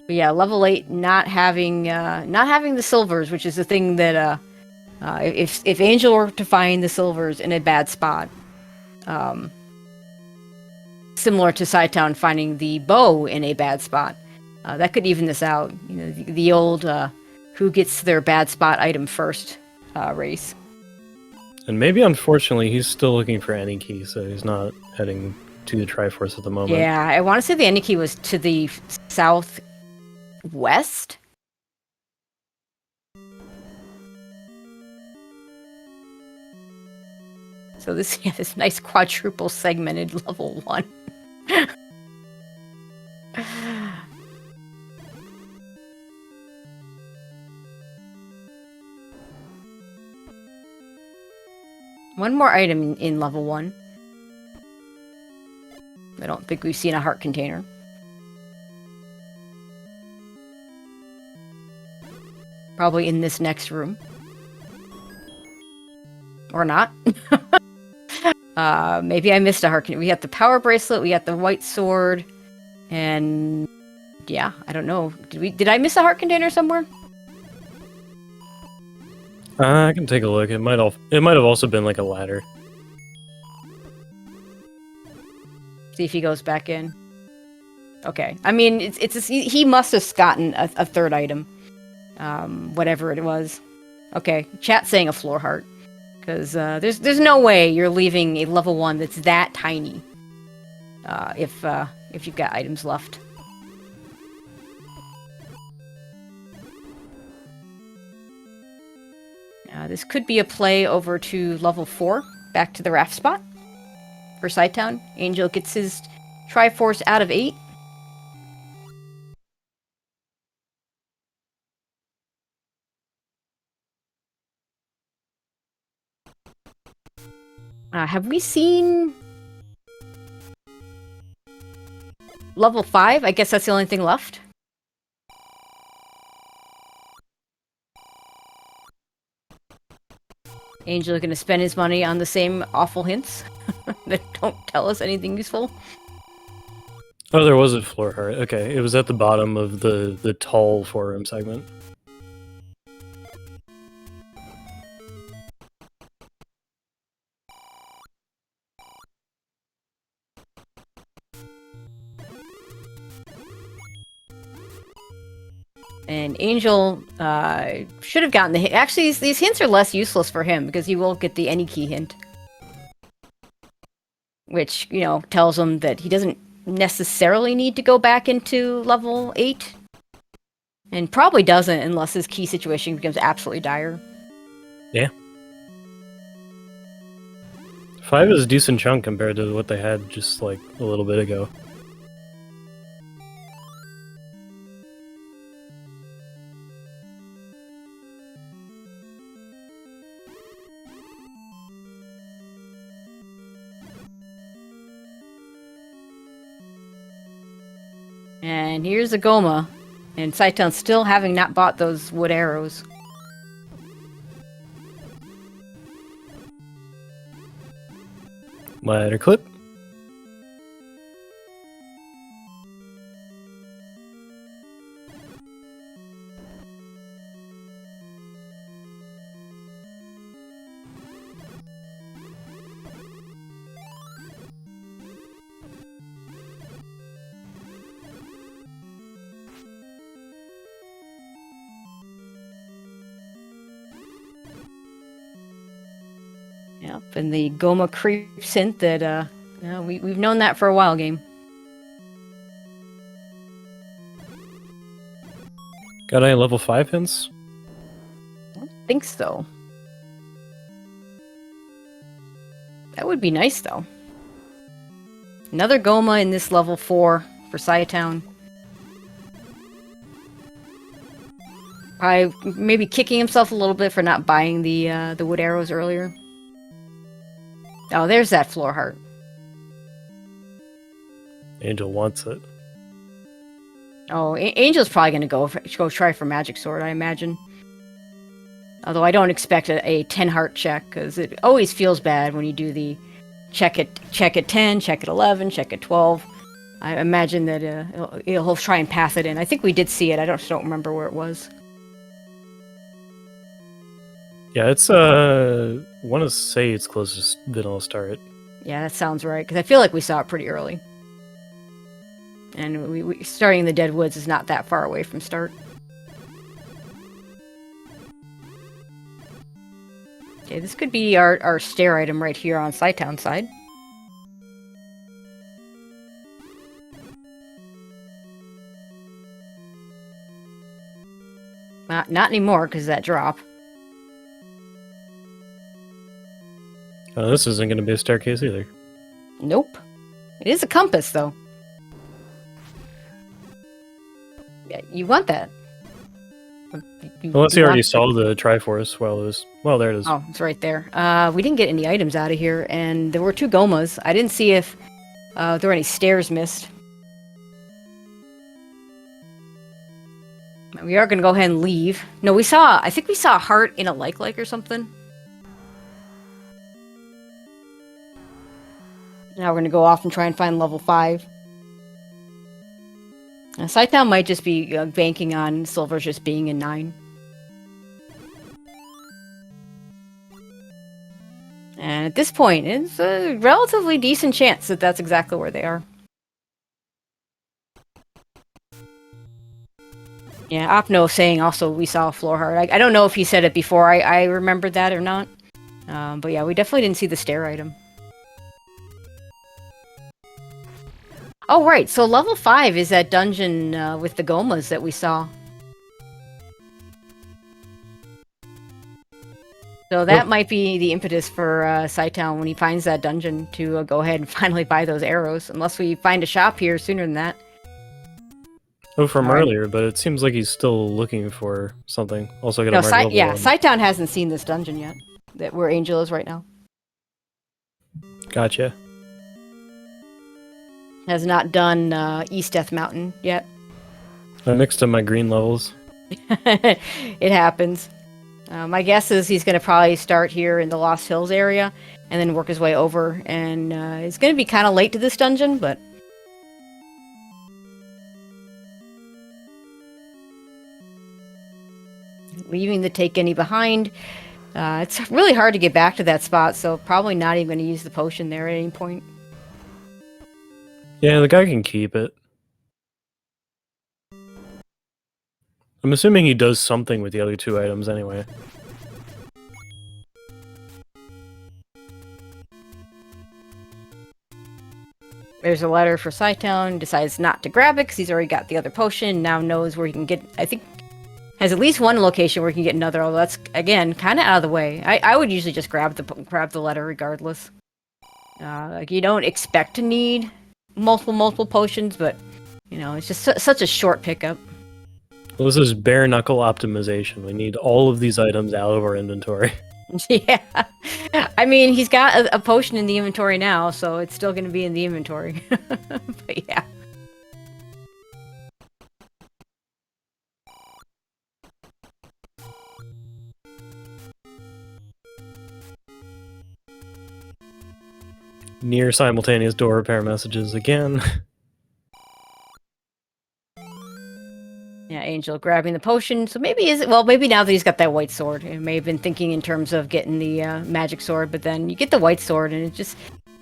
But yeah, level 8 not having the silvers, which is the thing that if Angel were to find the silvers in a bad spot, similar to Cytown finding the bow in a bad spot, that could even this out. You know, the old who gets their bad spot item first race. And maybe, unfortunately, he's still looking for any key, so he's not heading to the Triforce at the moment. Yeah, I want to say the Eniki was to the southwest. So this nice quadruple segmented level 1. One more item in level 1. I don't think we've seen a heart container. Probably in this next room. Or not. Maybe I missed a heart container. We got the power bracelet, we got the white sword, and yeah, I don't know. Did I miss a heart container somewhere? I can take a look. It might have also been like a ladder. See if he goes back in. Okay. I mean, he must have gotten a third item. Whatever it was. Okay. Chat saying a floor heart. Because there's no way you're leaving a level 1 that's that tiny. If you've got items left. This could be a play over to level 4, back to the raft spot for Cytown. Angel gets his Triforce out of 8. Have we seen level 5? I guess that's the only thing left. Angel gonna spend his money on the same awful hints that don't tell us anything useful. Oh, there was a floor heart. Okay, it was at the bottom of the tall forum segment. And Angel should have gotten the hint. Actually, these hints are less useless for him because he will get the any key hint. Which, you know, tells him that he doesn't necessarily need to go back into level 8. And probably doesn't unless his key situation becomes absolutely dire. Yeah. 5 is a decent chunk compared to what they had just like a little bit ago. And here's a Goma. And Cytown still having not bought those wood arrows. Ladder clip. Yep, and the Goma creeps hint that, we've known that for a while, game. Got any level 5 hints? I don't think so. That would be nice, though. Another Goma in this level 4 for Cytown. Maybe kicking himself a little bit for not buying the wood arrows earlier. Oh, there's that floor heart. Angel wants it. Oh, Angel's probably going to go try for Magic Sword, I imagine. Although I don't expect a 10 heart check, because it always feels bad when you do the check at 10, check at 11, check at 12. I imagine that he'll try and path it in. I think we did see it. I don't remember where it was. Yeah, it's want to say it's closest vanilla start. Yeah, that sounds right, because I feel like we saw it pretty early. And we starting in the Dead Woods is not that far away from start. Okay, this could be our stair item right here on Cytown side. Not anymore, because of that drop. This isn't going to be a staircase either. Nope. It is a compass, though. Yeah, you want that. Unless you already saw the Triforce while it was... Well, there it is. Oh, it's right there. We didn't get any items out of here, and there were 2 Gomas. I didn't see if there were any stairs missed. We are going to go ahead and leave. No, I think we saw a heart in a like or something. Now we're going to go off and try and find level 5. Cytown might just be banking on Silver just being in 9. And at this point, it's a relatively decent chance that that's exactly where they are. Yeah, Opno saying also we saw a floor heart. I don't know if he said it before I remembered that or not. But yeah, we definitely didn't see the stair item. Oh, right. So level 5 is that dungeon with the Gomas that we saw. So that might be the impetus for Cytown when he finds that dungeon to go ahead and finally buy those arrows. Unless we find a shop here sooner than that. Oh, from earlier, but it seems like he's still looking for something. Also, No, Cytown hasn't seen this dungeon yet. Where Angel is right now. Gotcha. Has not done East Death Mountain yet. I mixed up my green levels. It happens. My guess is he's going to probably start here in the Lost Hills area and then work his way over. And it's going to be kind of late to this dungeon, but... Leaving the Take Any behind. It's really hard to get back to that spot, so probably not even going to use the potion there at any point. Yeah, the guy can keep it. I'm assuming he does something with the other 2 items anyway. There's a letter for Cytown. Decides not to grab it because he's already got the other potion. Now knows where he can get... I think has at least one location where he can get another, although that's, again, kind of out of the way. I would usually just grab the letter regardless. Like, you don't expect to need multiple potions, but, you know, it's just such a short pickup. Well, this is bare knuckle optimization. We need all of these items out of our inventory. Yeah. I mean, he's got a potion in the inventory now, so it's still going to be in the inventory. But yeah. Near simultaneous door repair messages again. Yeah, Angel grabbing the potion. So maybe maybe now that he's got that white sword, he may have been thinking in terms of getting the magic sword, but then you get the white sword and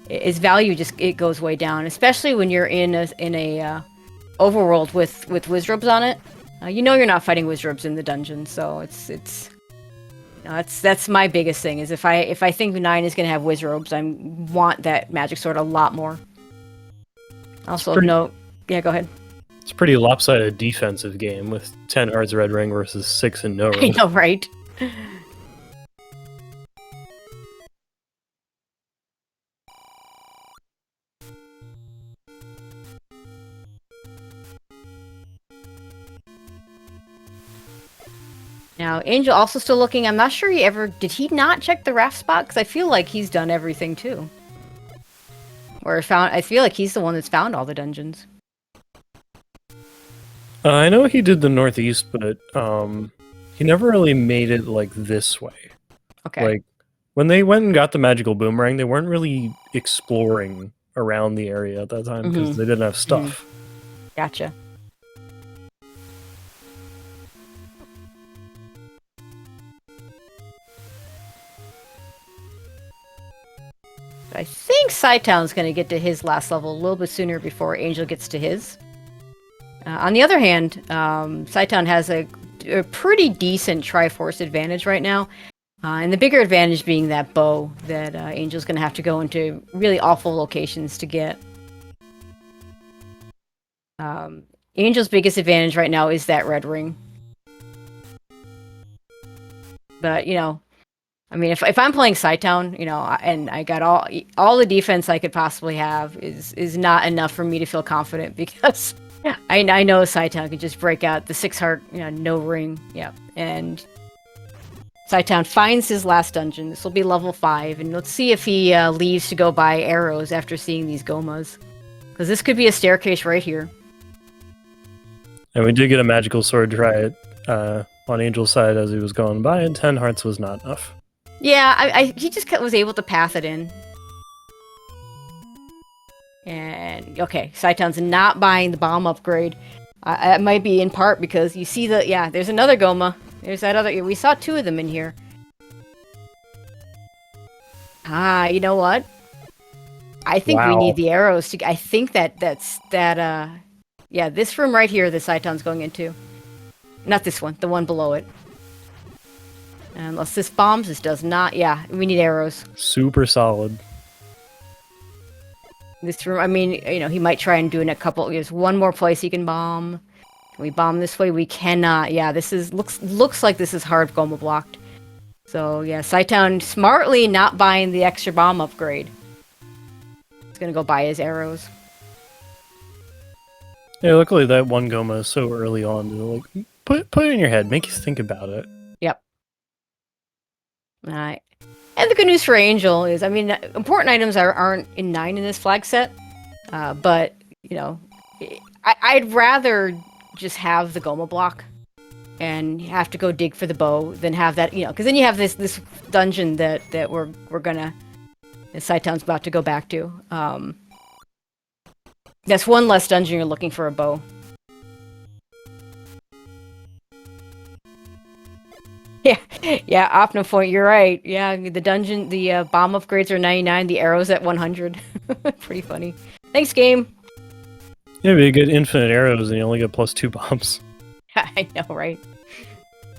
its value it goes way down, especially when you're in a overworld with wizrobes on it. You know you're not fighting wizrobes in the dungeon, so that's my biggest thing is if I think 9 is going to have wizrobes, I want that magic sword a lot more. Also, yeah, go ahead. It's a pretty lopsided defensive game with 10 hearts red ring versus 6 and no ring. I know, right? Now, Angel also still looking. I'm not sure did he not check the raft spot? Because I feel like he's done everything too. I feel like he's the one that's found all the dungeons. I know he did the northeast, but he never really made it like this way. Okay. Like when they went and got the magical boomerang, they weren't really exploring around the area at that time because Mhm. they didn't have stuff. Gotcha. I think Cytown's going to get to his last level a little bit sooner before Angel gets to his. On the other hand, Cytown has a pretty decent Triforce advantage right now. And the bigger advantage being that bow that Angel's going to have to go into really awful locations to get. Angel's biggest advantage right now is that red ring. But, you know, I mean, if I'm playing Cytown, you know, and I got all the defense I could possibly have is not enough for me to feel confident because I know Cytown can just break out the 6-heart, you know, no ring. Yep. And Cytown finds his last dungeon. This will be level 5, and let's see if he leaves to go buy arrows after seeing these Gomas. Because this could be a staircase right here. And we did get a magical sword try it on Angel's side as he was going by, and 10 hearts was not enough. Yeah, he just was able to path it in. And, okay, Cytown's not buying the bomb upgrade. It might be in part because you see there's another Goma. There's that other, we saw 2 of them in here. You know what? I think we need the arrows to, I think yeah, this room right here that Cytown's going into. Not this one, the one below it. Unless this bombs, this does not. Yeah, we need arrows. Super solid. This room, I mean, you know, he might try and do it in a couple. There's one more place he can bomb. Can we bomb this way? We cannot. Yeah, this is looks like this is hard Goma blocked. So yeah, Cytown smartly not buying the extra bomb upgrade. He's gonna go buy his arrows. Yeah, luckily that one Goma is so early on to like put it in your head, make you think about it. Yep. Alright. And the good news for Angel is, I mean, important items aren't in 9 in this flag set, but, you know, I'd rather just have the Goma block and have to go dig for the bow than have that, you know, because then you have this dungeon that we're gonna, that Cytown's about to go back to. That's one less dungeon you're looking for a bow. Yeah, Optipoint, you're right. Yeah, the dungeon, the bomb upgrades are 99, the arrows at 100. Pretty funny. Thanks, game. Yeah, but you get infinite arrows and you only get +2 bombs. I know, right?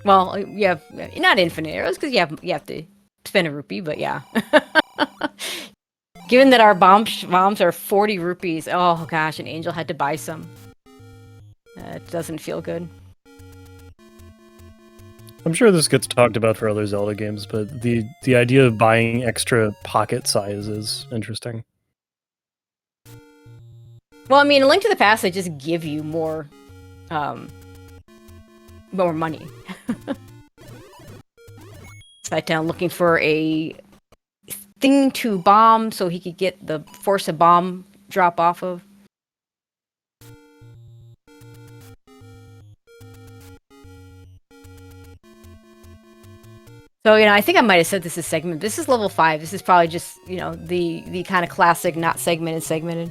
Well, you have not infinite arrows because you have to spend a rupee, but yeah. Given that our bombs are 40 rupees, oh gosh, an Angel had to buy some. It doesn't feel good. I'm sure this gets talked about for other Zelda games, but the idea of buying extra pocket size is interesting. Well, I mean, A Link to the Past, they just give you more money. Cytown looking for a thing to bomb so he could get the force a bomb drop off of. So, you know, I think I might have said this is segment. This is level 5. This is probably just, you know, the kind of classic not segmented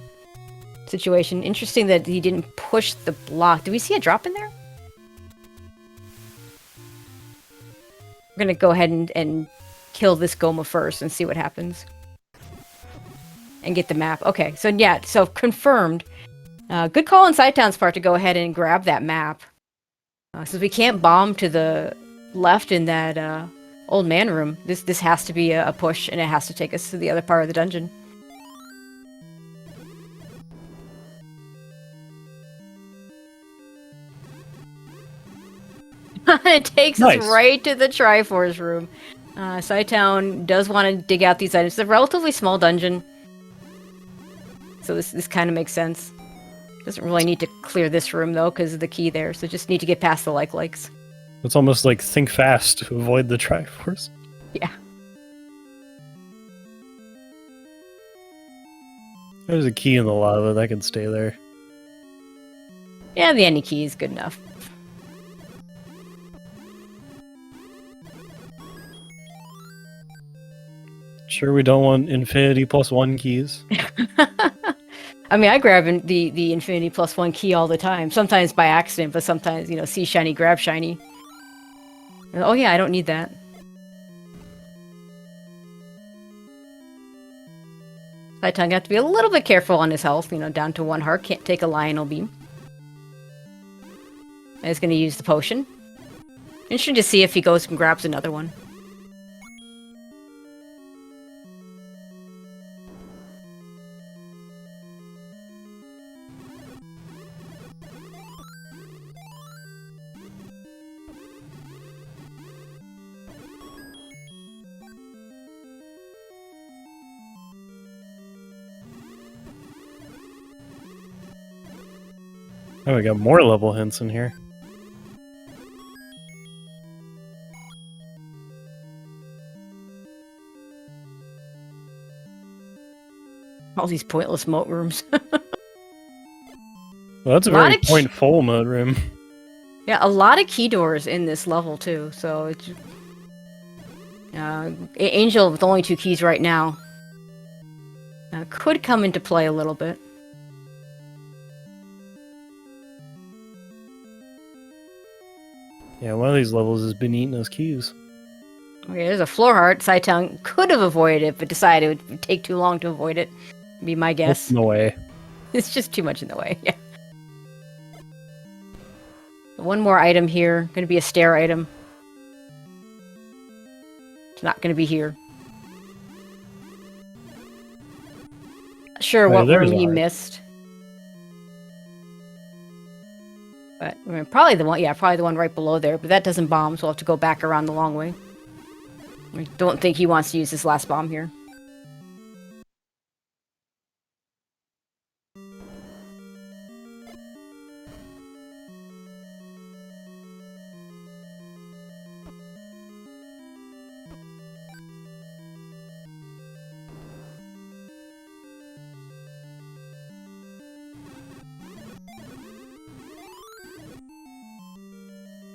situation. Interesting that he didn't push the block. Do we see a drop in there? We're gonna go ahead and kill this Goma first and see what happens. And get the map. Okay, so yeah, so confirmed. Good call on Cytown's part to go ahead and grab that map. Since we can't bomb to the left in that old man room, this has to be a push, and it has to take us to the other part of the dungeon. It takes us right to the Triforce room. Cytown does want to dig out these items. It's a relatively small dungeon, so this kind of makes sense. Doesn't really need to clear this room though, because of the key there. So just need to get past the likes. It's almost like think fast to avoid the Triforce. Yeah. There's a key in the lava that can stay there. Yeah, the any key is good enough. Sure, we don't want infinity +1 keys. I mean, I grab the Infinity +1 key all the time. Sometimes by accident, but sometimes, you know, see shiny, grab shiny. Oh yeah, I don't need that. Cytown got to be a little bit careful on his health, you know, down to 1 heart. Can't take a Lionel Beam. And he's going to use the potion. Interesting to see if he goes and grabs another one. Oh, we got more level hints in here. All these pointless moat rooms. Well, that's a very point-full mode room. Yeah, a lot of key doors in this level, too, so it's... Angel with only 2 keys right now. Could come into play a little bit. Yeah, one of these levels has been eating those keys. Okay, there's a floor heart. Cytown could have avoided it, but decided it would take too long to avoid it. Be my guess. It's in the way. It's just too much in the way, yeah. One more item here. Going to be a stair item. It's not going to be here. Not sure what room he missed. But I mean, probably the one, yeah, probably the one right below there. But that doesn't bomb, so we'll have to go back around the long way. I don't think he wants to use his last bomb here.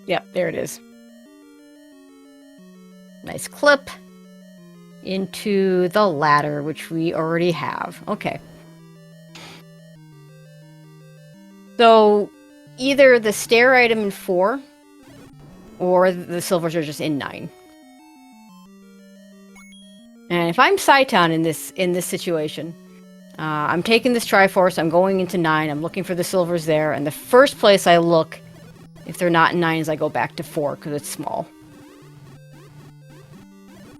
Yep, there it is. Nice clip into the ladder, which we already have. Okay. So, either the stair item in 4, or the silvers are just in 9. And if I'm Cytown in this situation, I'm taking this Triforce, I'm going into 9, I'm looking for the silvers there, and the first place I look, if they're not in 9s, I go back to 4 because it's small.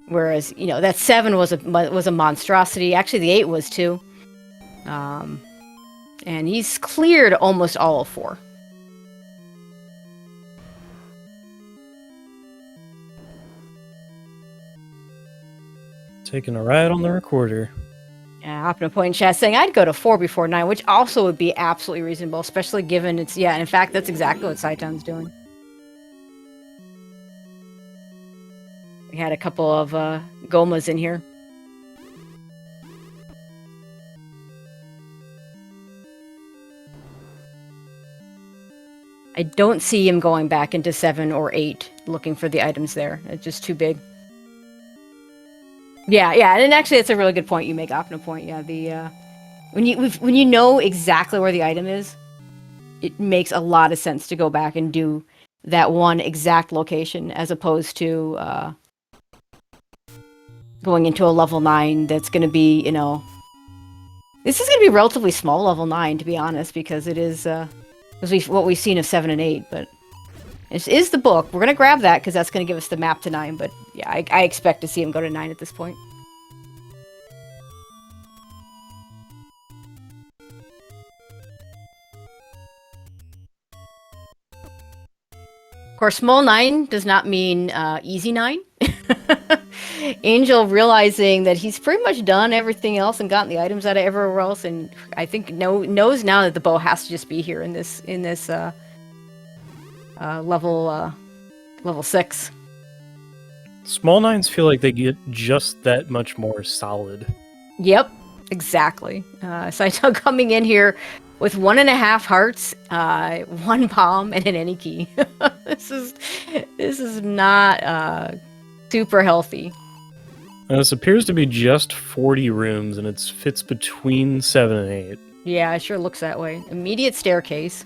Whereas, you know, that 7 was a monstrosity. Actually, the 8 was too. And he's cleared almost all of 4. Taking a ride on the recorder. Yeah, Optima Point in chat saying I'd go to 4 before 9, which also would be absolutely reasonable, especially given it's... Yeah, and in fact, that's exactly what Cytown's doing. We had a couple of Gomas in here. I don't see him going back into 7 or 8 looking for the items there. It's just too big. Yeah, and actually it's a really good point you make, Optima Point. Yeah, the when you know exactly where the item is, it makes a lot of sense to go back and do that one exact location as opposed to going into a level 9 that's going to be, you know... This is going to be relatively small level 9, to be honest, because it is what we've seen of 7 and 8, but... This is the book. We're going to grab that, because that's going to give us the map to 9, but yeah, I expect to see him go to 9 at this point. Of course, small 9 does not mean easy 9. Angel realizing that he's pretty much done everything else and gotten the items out of everywhere else, and I think knows now that the bow has to just be here in this level 6. Small 9s feel like they get just that much more solid. Yep, exactly. Cytown coming in here with 1.5 hearts, 1 bomb, and an any key. This is not super healthy. And this appears to be just 40 rooms, and it fits between 7 and 8. Yeah, it sure looks that way. Immediate staircase.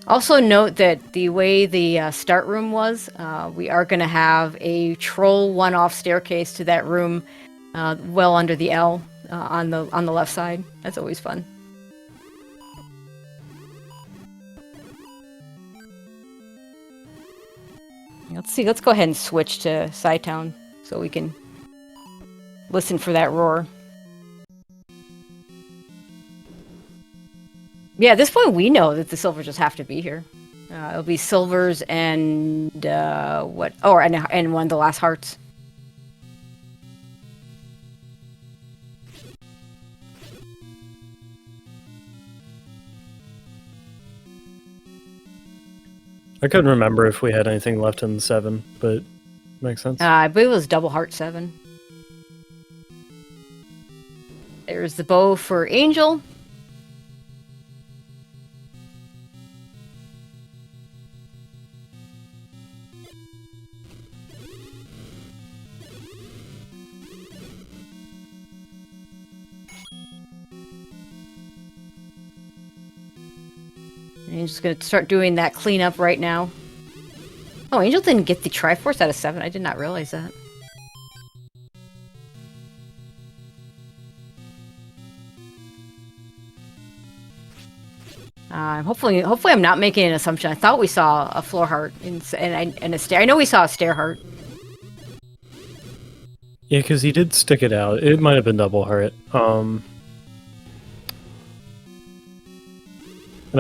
Also note that the way the start room was, we are going to have a troll one-off staircase to that room, well under the L on the left side. That's always fun. Let's see. Let's go ahead and switch to Cytown so we can listen for that roar. Yeah, at this point we know that the silvers just have to be here. It'll be silvers and what? Oh, and one of the last hearts. I couldn't remember if we had anything left in 7, but makes sense. I believe it was double heart 7. There's the bow for Angel. Angel's gonna start doing that cleanup right now. Oh, Angel didn't get the Triforce out of 7. I did not realize that. Hopefully I'm not making an assumption. I thought we saw a floor heart and a stair. I know we saw a stair heart. Yeah, because he did stick it out. It might have been double heart. And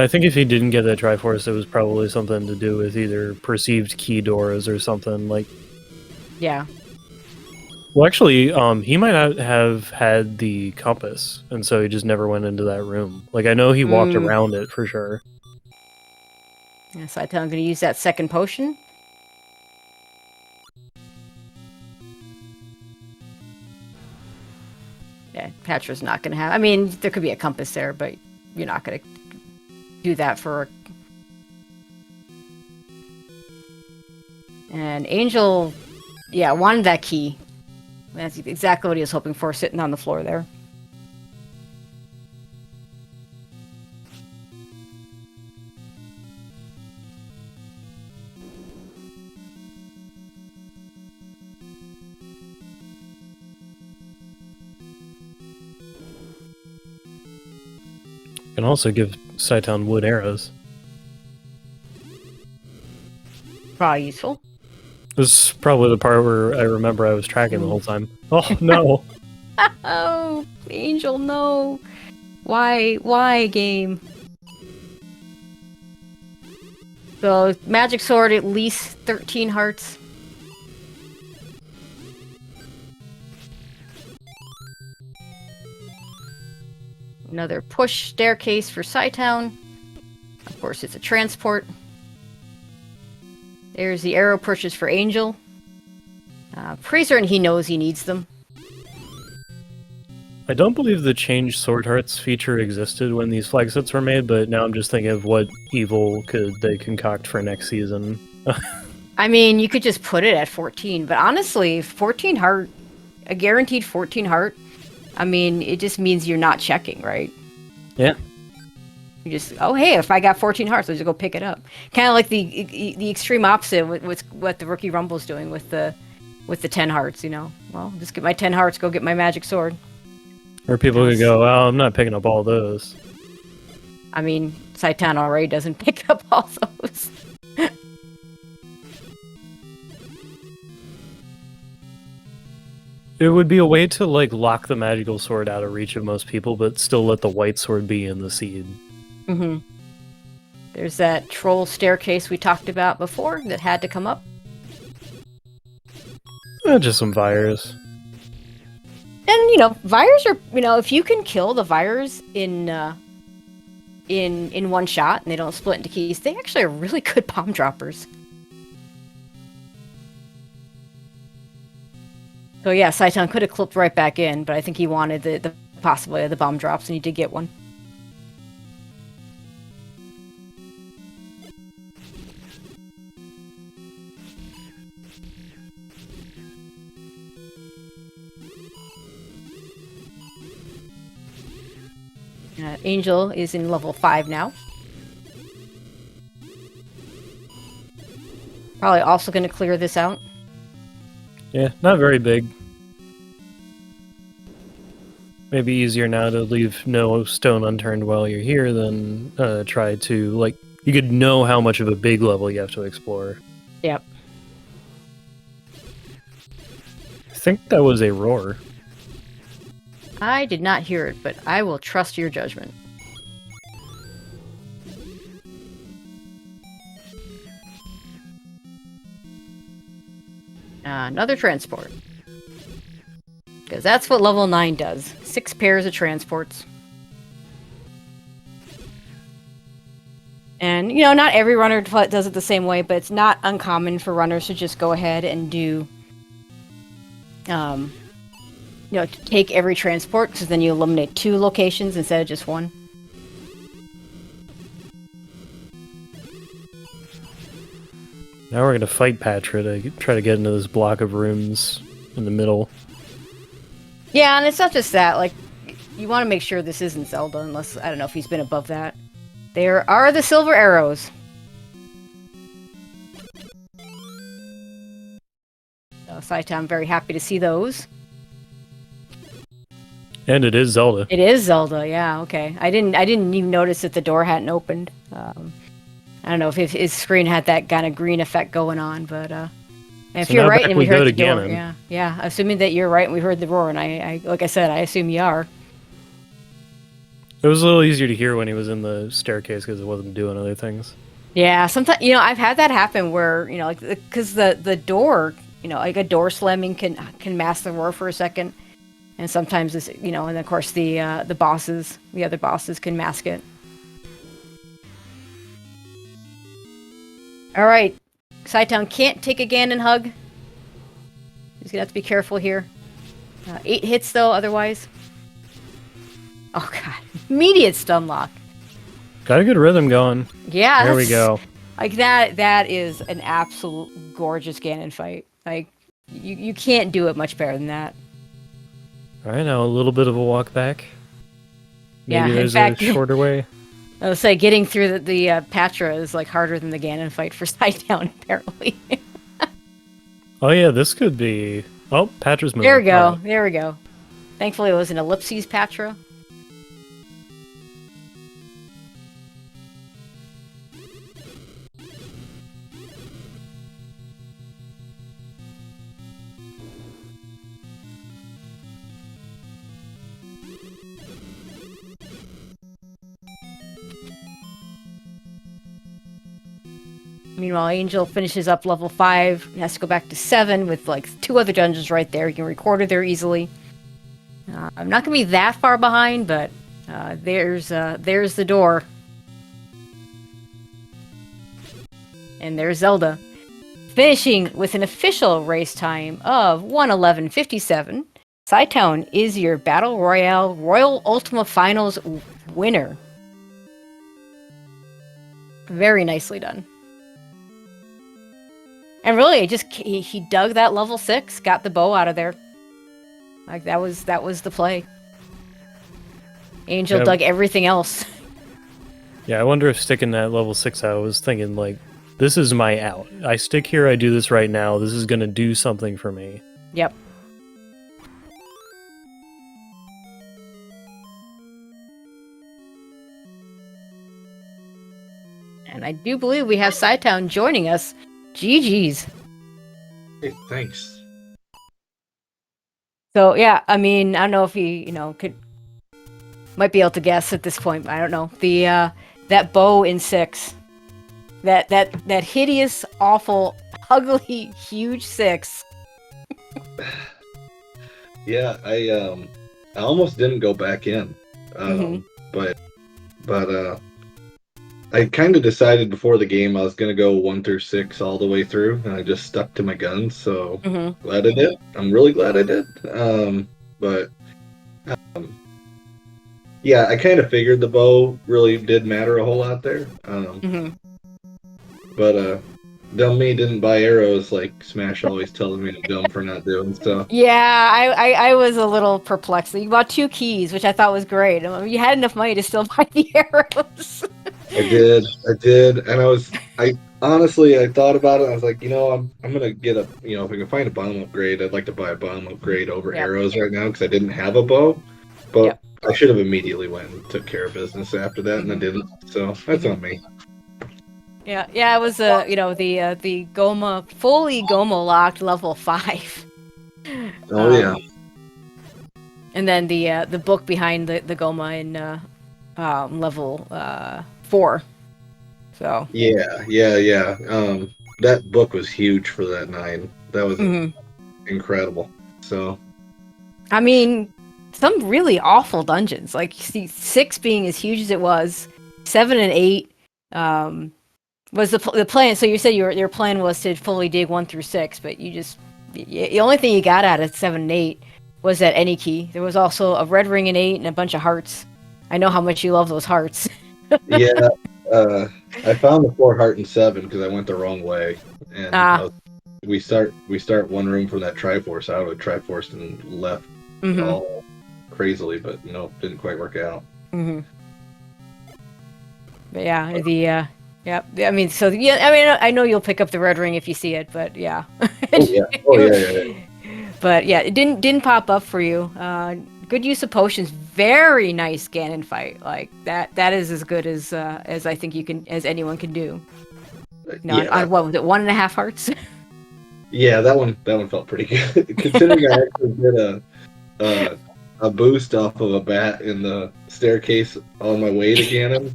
I think if he didn't get that Triforce, it was probably something to do with either perceived key doors or something like. Yeah. Well, actually, he might not have had the compass, and so he just never went into that room. Like, I know he walked around it for sure. Yeah, so I'm going to use that second potion. Yeah, Patra's not going to have... I mean, there could be a compass there, but you're not going to do that for... And Angel, yeah, wanted that key. That's exactly what he was hoping for, sitting on the floor there. Can also give cytown wood arrows. Probably useful. This is probably the part where I remember I was tracking the whole time. Oh, no! Oh, Angel, no! Why, game? So, Magic Sword, at least 13 hearts. Another push staircase for Cytown. Of course, it's a transport. There's the arrow pushes for Angel. Pretty certain he knows he needs them. I don't believe the change sword hearts feature existed when these flag sets were made, but now I'm just thinking of what evil could they concoct for next season. I mean, you could just put it at 14, but honestly, 14 heart, a guaranteed 14 heart, I mean, it just means you're not checking, right? Yeah. You just, oh, hey, if I got 14 hearts, I'll just go pick it up. Kind of like the extreme opposite with what the Rookie Rumble's doing with the 10 hearts, you know? Well, just get my 10 hearts, go get my magic sword. Or people could go, well, I'm not picking up all those. I mean, Cytown already doesn't pick up all those. It would be a way to, like, lock the magical sword out of reach of most people, but still let the white sword be in the seed. Mm-hmm. There's that troll staircase we talked about before that had to come up. Just some fires. And, you know, Vires are, you know, if you can kill the Vires in one shot and they don't split into keys, they actually are really good bomb droppers. So yeah, Cytown could have clipped right back in, but I think he wanted the possibility of the bomb drops, and he did get one. Angel is in level 5 now. Probably also going to clear this out. Yeah, not very big. Maybe easier now to leave no stone unturned while you're here than try to, like, you could know how much of a big level you have to explore. Yep. I think that was a roar. I did not hear it, but I will trust your judgment. Another transport. Because that's what level 9 does. 6 pairs of transports. And, you know, not every runner does it the same way, but it's not uncommon for runners to just go ahead and do, you know, to take every transport, because then you eliminate 2 locations instead of just 1. Now we're gonna fight Patra to try to get into this block of rooms in the middle. Yeah, and it's not just that. Like, you want to make sure this isn't Zelda, unless, I don't know if he's been above that. There are the silver arrows. Saita, I'm very happy to see those. And it is Zelda. It is Zelda, yeah, okay. I didn't even notice that the door hadn't opened. I don't know if his screen had that kind of green effect going on, but if So you're now right back and we we go heard to the door, Ganon. yeah, assuming that you're right and we heard the roar, and I like I said, I assume you are. It was a little easier to hear when he was in the staircase because it wasn't doing other things. Yeah, sometimes, you know, I've had that happen where, you know, like, because the door, you know, like a door slamming can mask the roar for a second, and sometimes it's, you know, and of course the other bosses can mask it. All right, Cytown can't take a Ganon hug. He's gonna have to be careful here. 8 hits though, otherwise. Oh god, immediate stun lock. Got a good rhythm going. Yeah, There we go. Like that is an absolute gorgeous Ganon fight. Like you can't do it much better than that. All right, now a little bit of a walk back. Yeah, Maybe in there's fact, a shorter way. I would say getting through the Patra is like harder than the Ganon fight for Cytown, apparently. Oh yeah, this could be. Oh, Patra's moving. There we go. All right. There we go. Thankfully, it was an ellipses Patra. Meanwhile, Angel finishes up level 5. He has to go back to 7 with like 2 other dungeons right there. He can record it there easily. I'm not going to be that far behind, but there's the door. And there's Zelda. Finishing with an official race time of 1:11:57. Cytown is your Battle Royale Royal Ultima Finals winner. Very nicely done. And really, he dug that level 6, got the bow out of there. Like that was the play. Angel dug everything else. Yeah, I wonder if sticking that level 6 out, I was thinking, like, this is my out. I stick here, I do this right now, this is gonna do something for me. Yep. And I do believe we have Cytown joining us. GG's. Hey, thanks. So yeah, I mean, I don't know if he, might be able to guess at this point. I don't know. The that bow in 6, that hideous, awful, ugly, huge 6. Yeah, I almost didn't go back in, but I kind of decided before the game I was gonna go 1 through 6 all the way through, and I just stuck to my guns. So glad I did. I'm really glad I did. Yeah, I kind of figured the bow really did matter a whole lot there. But dumb me didn't buy arrows like Smash always tells me I'm dumb for not doing. So Yeah, I was a little perplexed. You bought 2 keys, which I thought was great. I mean, you had enough money to still buy the arrows. I did, and I honestly, I thought about it. I was like, I'm gonna get a, if I can find a bomb upgrade, I'd like to buy a bomb upgrade over Yep. arrows right now because I didn't have a bow. But Yep. I should have immediately went and took care of business after that, and I didn't. So that's on me. Yeah, it was the Goma fully Goma locked level 5. Oh yeah. And then the book behind the Goma in level 4. So Yeah. That book was huge for that 9. That was incredible. So I mean, some really awful dungeons. Like, see, 6 being as huge as it was, 7 and 8 was the plan. So you said your plan was to fully dig 1 through 6, but the only thing you got out of 7 and 8 was that any key. There was also a red ring in 8 and a bunch of hearts. I know how much you love those hearts. yeah, I found the 4 heart in 7 because I went the wrong way, and we start one room from that Triforce out of Triforce and left all crazily, but no, didn't quite work out. But yeah, I mean, so yeah, I mean, I know you'll pick up the red ring if you see it, but yeah. Oh yeah. But yeah, it didn't pop up for you. Good use of potions. Very nice Ganon fight. Like that is as good as I think as anyone can do. On what was it? 1.5 hearts. Yeah, that one felt pretty good. Considering I actually did a boost off of a bat in the staircase on my way to Ganon.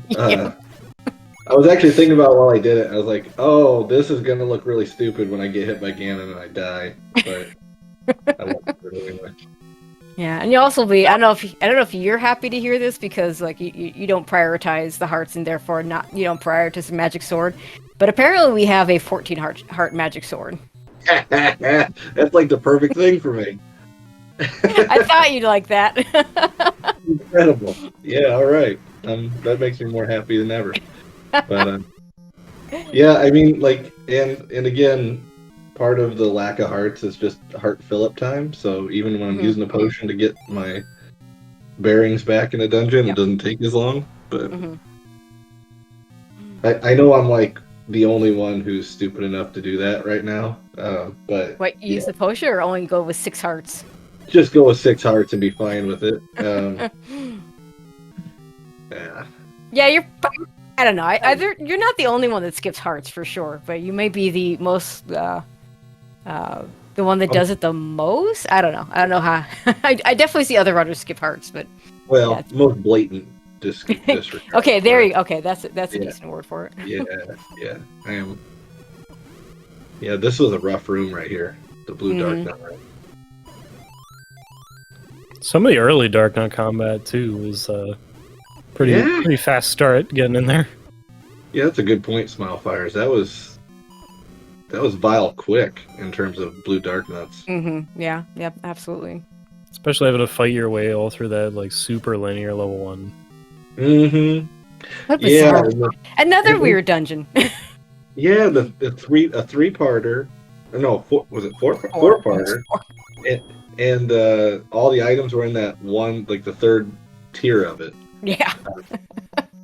I was actually thinking about while I did it. I was like, "Oh, this is gonna look really stupid when I get hit by Ganon and I die." But I won't do it anyway. Yeah, and you also I don't know if you're happy to hear this because like you don't prioritize the hearts and therefore you don't prioritize the magic sword, but apparently we have a 14 heart magic sword. That's like the perfect thing for me. I thought you'd like that. Incredible. Yeah, all right. That makes me more happy than ever. But yeah, I mean, like, and again, part of the lack of hearts is just heart fill-up time. So even when I'm using a potion to get my bearings back in a dungeon, it doesn't take as long. But I know I'm like the only one who's stupid enough to do that right now. But what, use the potion or only go with 6 hearts? Just go with 6 hearts and be fine with it. Yeah, I don't know. You're not the only one that skips hearts for sure, but you may be the most the one that does it the most. I don't know how. I definitely see other runners skip hearts, but most blatant disregard. Okay, there you. Okay, that's a decent word for it. Yeah, I am. Yeah, this was a rough room right here. The blue Dark Knight. Some of the early Dark Knight combat too was pretty fast start getting in there. Yeah, that's a good point, Smilefires. That was vile quick in terms of blue Dark Nuts. Yeah. Yep. Absolutely. Especially having to fight your way all through that like super linear level 1. Yeah. Another weird dungeon. Yeah, a 3-parter. No, was it 4-parter? And all the items were in that one, like the 3rd tier of it. Yeah.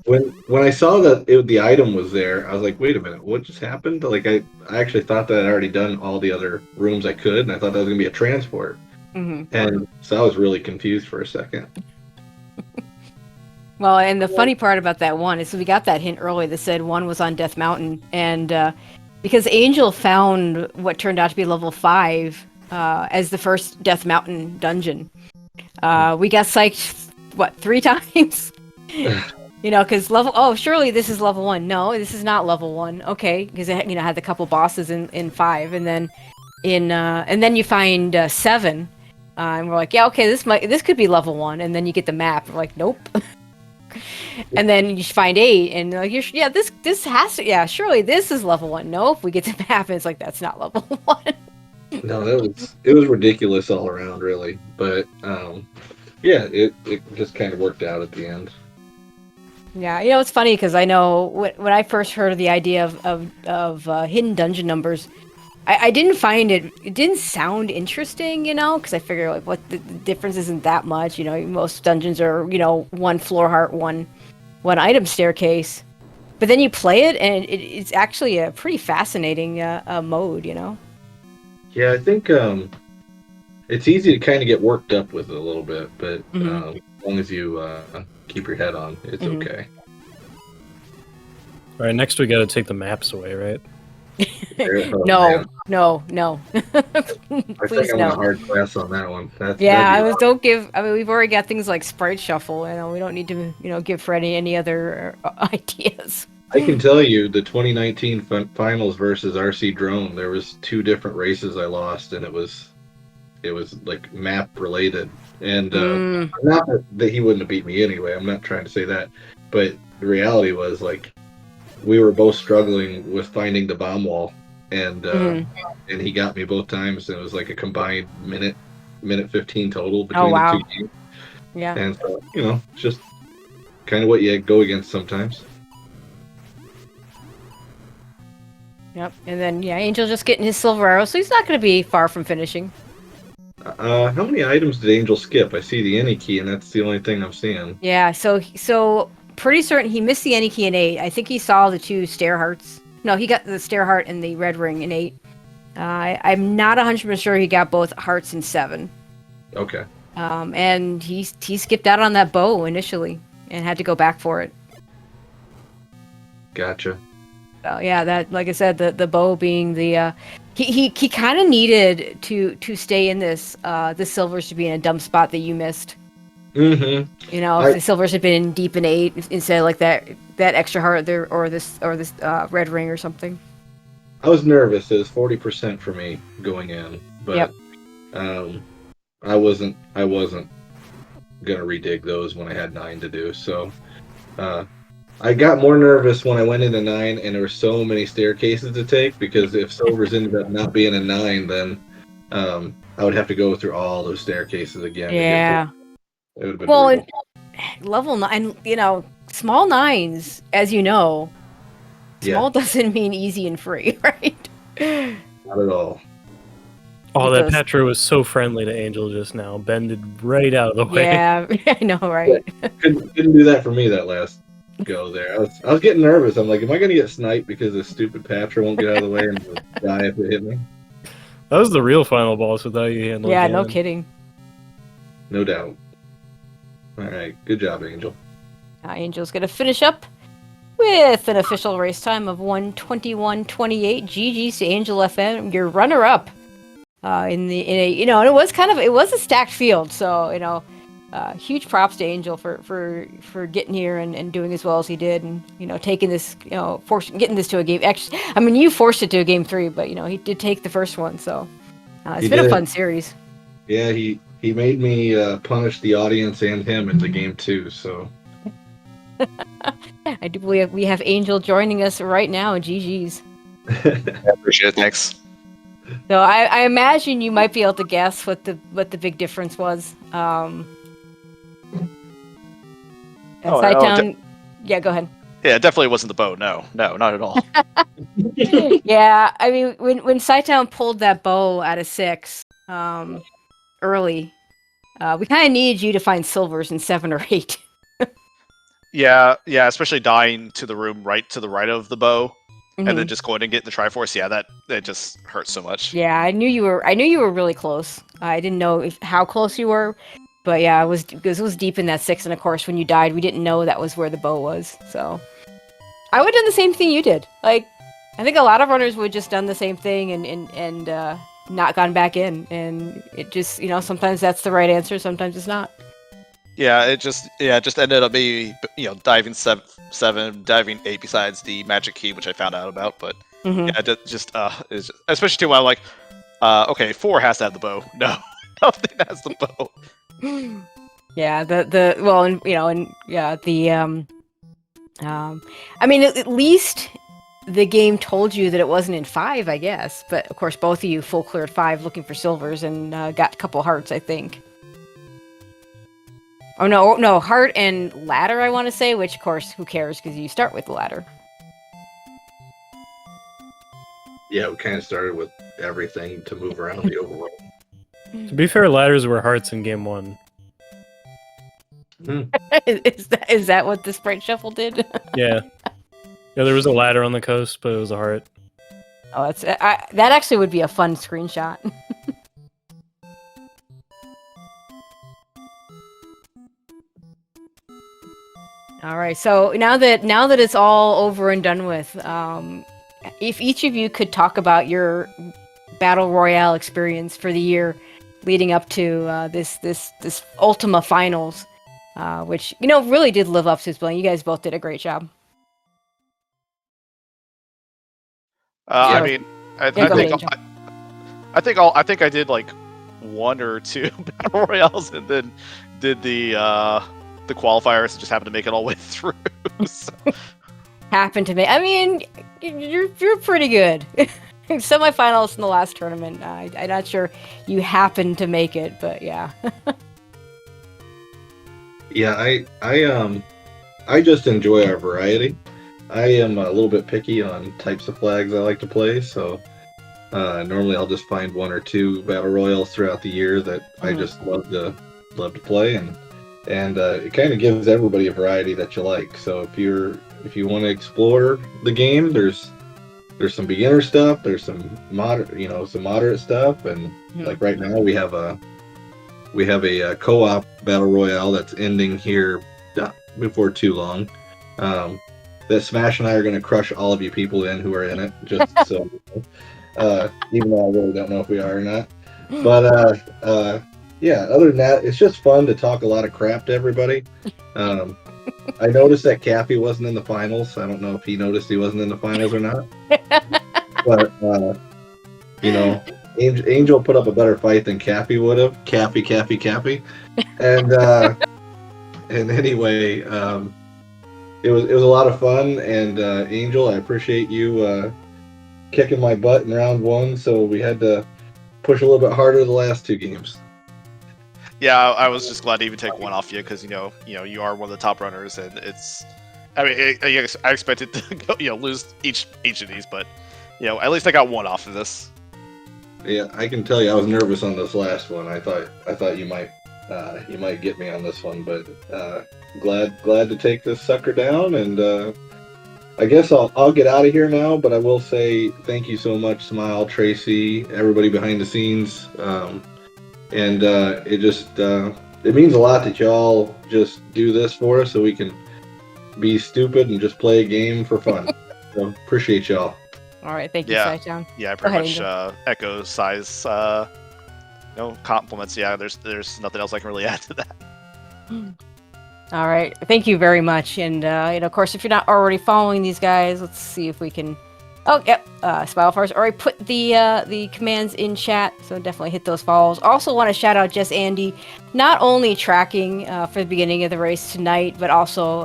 When I saw that the item was there, I was like, wait a minute, what just happened? Like I actually thought that I'd already done all the other rooms I could, and I thought that was gonna be a transport. And so I was really confused for a second. Well, and the funny part about that one is we got that hint early that said 1 was on Death Mountain, and because Angel found what turned out to be level 5 as the first Death Mountain dungeon, we got psyched 3 times. Because surely this is level 1. No, this is not level 1. Okay, because it had the couple bosses in 5, and then and then you find 7, and we're like, yeah, okay, this could be level 1, and then you get the map. We're like, nope. And then you find 8, and like, this has to, surely this is level 1. Nope, we get the map, and it's like that's not level 1. No, it was ridiculous all around, really. But it just kind of worked out at the end. Yeah, it's funny because I know when I first heard of the idea of hidden dungeon numbers, I didn't find it didn't sound interesting, because I figure like what the difference isn't that much. Most dungeons are one floor heart, one item staircase. But then you play it, and it's actually a pretty fascinating mode. Yeah, I think it's easy to kind of get worked up with it a little bit, but Mhm. as long as you keep your head on, it's Mhm. okay. All right, next we got to take the maps away, right? Oh, No, man. no. I Please think I'm no. gonna hard pass on that one. Yeah, That'd be don't give. I mean, we've already got things like sprite shuffle. We don't need to, give Freddie any other ideas. I can tell you the 2019 finals versus RC Drone. There was two different races I lost, and it was like map related. And Mm, not that he wouldn't have beat me anyway. I'm not trying to say that, but the reality was like we were both struggling with finding the bomb wall, and mhm. and he got me both times. And it was like a combined minute 15 total Oh between the two wow. games. Yeah. And so it's just kind of what you go against sometimes. Yep. And then Angel just getting his silver arrow, so he's not going to be far from finishing. How many items did Angel skip? I see the any key, and that's the only thing I'm seeing. Yeah. So pretty certain he missed the any key in 8. I think he saw the 2 stair hearts. No, he got the stair heart and the red ring in 8. I'm not 100% sure he got both hearts in 7. Okay. And he skipped out on that bow initially and had to go back for it. Gotcha. So yeah, that, like I said, the bow being the he kind of needed to stay in this the silvers to be in a dumb spot that you missed. Mm-hmm. If the silvers had been deep in 8 instead of like that extra heart there or this red ring or something. I was nervous. It was 40% for me going in, but Yep. I wasn't gonna redig those when I had 9 to do. So I got more nervous when I went into 9, and there were so many staircases to take, because if silvers ended up not being a 9, then I would have to go through all those staircases again. Yeah. To get it would have been Well, brutal. and level 9, small 9s, as you know, small doesn't mean easy and free, right? Not at all. Oh, that Petra was so friendly to Angel just now. Bended right out of the way. Yeah, I know, right? Couldn't do that for me that last go there. I was getting nervous. I'm like, am I going to get sniped because this stupid Patra won't get out of the way and just die if it hit me? That was the real final boss without you handling. Yeah, no kidding. No doubt. All right, good job, Angel. Angel's gonna finish up with an official race time of 1:21:28. GG's to Angel FM, your runner-up. And it was a stacked field, so huge props to Angel for getting here and doing as well as he did, and taking this, getting this to a game. Actually, I mean, you forced it to a game 3, but he did take the first one, so it's been a fun series. Yeah, he made me punish the audience and him in the game 2. So I do believe we have Angel joining us right now. GG's. I appreciate it. Thanks. So I imagine you might be able to guess what the big difference was. Cytown, yeah, go ahead. Yeah, it definitely wasn't the bow. No, not at all. Yeah, I mean, when Cytown pulled that bow out of 6, early, we kind of needed you to find silvers in 7 or 8. Yeah, especially dying to the room right to the right of the bow, Mm-hmm. and then just going and getting the Triforce. Yeah, that just hurts so much. Yeah, I knew you were really close. I didn't know how close you were, but yeah, it was deep in that 6, and of course, when you died, we didn't know that was where the bow was. So I would have done the same thing you did. Like, I think a lot of runners would have just done the same thing and not gone back in, and it just sometimes that's the right answer, sometimes it's not. Yeah, it just ended up being diving 7, diving 8 besides the magic key, which I found out about. But Mm-hmm. yeah, it's especially too when I'm like, okay, 4 has to have the bow. No, nothing has the bow. Yeah, I mean, at least the game told you that it wasn't in 5, I guess. But of course, both of you full cleared 5 looking for silvers and got a couple hearts, I think. Oh no, heart and ladder. I want to say, which of course, who cares? Because you start with the ladder. Yeah, we kind of started with everything to move around the overworld. To be fair, ladders were hearts in game 1. Is that what the sprite shuffle did? Yeah. Yeah, there was a ladder on the coast, but it was a heart. Oh, that actually would be a fun screenshot. All right, so now that it's all over and done with, if each of you could talk about your battle royale experience for the year leading up to this Ultima finals, which really did live up to its billing. You guys both did a great job. I mean, I go think ahead, I think I did like 1 or 2 battle royales, and then did the qualifiers and just happened to make it all the way through. So. Happened to me. I mean, you're pretty good. Semifinals in the last tournament. I'm not sure you happened to make it, but yeah. Yeah, I just enjoy our variety. I am a little bit picky on types of flags I like to play, so normally I'll just find 1 or 2 battle royals throughout the year that I just love to play, and it kind of gives everybody a variety that you like. So if you want to explore the game, there's some beginner stuff, there's some moderate stuff, and like right now we have a co-op battle royale that's ending here before too long. That Smash and I are going to crush all of you people who are in it, just so even though I really don't know if we are or not. But yeah, other than that, it's just fun to talk a lot of crap to everybody. I noticed that Cappy wasn't in the finals. I don't know if he noticed he wasn't in the finals or not. But Angel put up a better fight than Cappy would have. Cappy. And anyway, it was a lot of fun. And Angel, I appreciate you kicking my butt in round 1. So we had to push a little bit harder the last 2 games. Yeah, I was just glad to even take 1 off you, because you are one of the top runners, and it's. I mean, I expected to go, lose each of these, but at least I got 1 off of this. Yeah, I can tell you, I was nervous on this last one. I thought you might get me on this one, but glad to take this sucker down, and I guess I'll get out of here now. But I will say thank you so much, Smile, Tracy, everybody behind the scenes. And it means a lot that y'all just do this for us so we can be stupid and just play a game for fun. So appreciate y'all. All right, thank you, cytown. Yeah, I pretty much echo Sai's compliments. Yeah, there's nothing else I can really add to that. All right, thank you very much. And of course, if you're not already following these guys, let's see if we can. Oh, yep. Spylefar's already put the commands in chat, so definitely hit those follows. Also want to shout out Jess Andy, not only tracking for the beginning of the race tonight, but also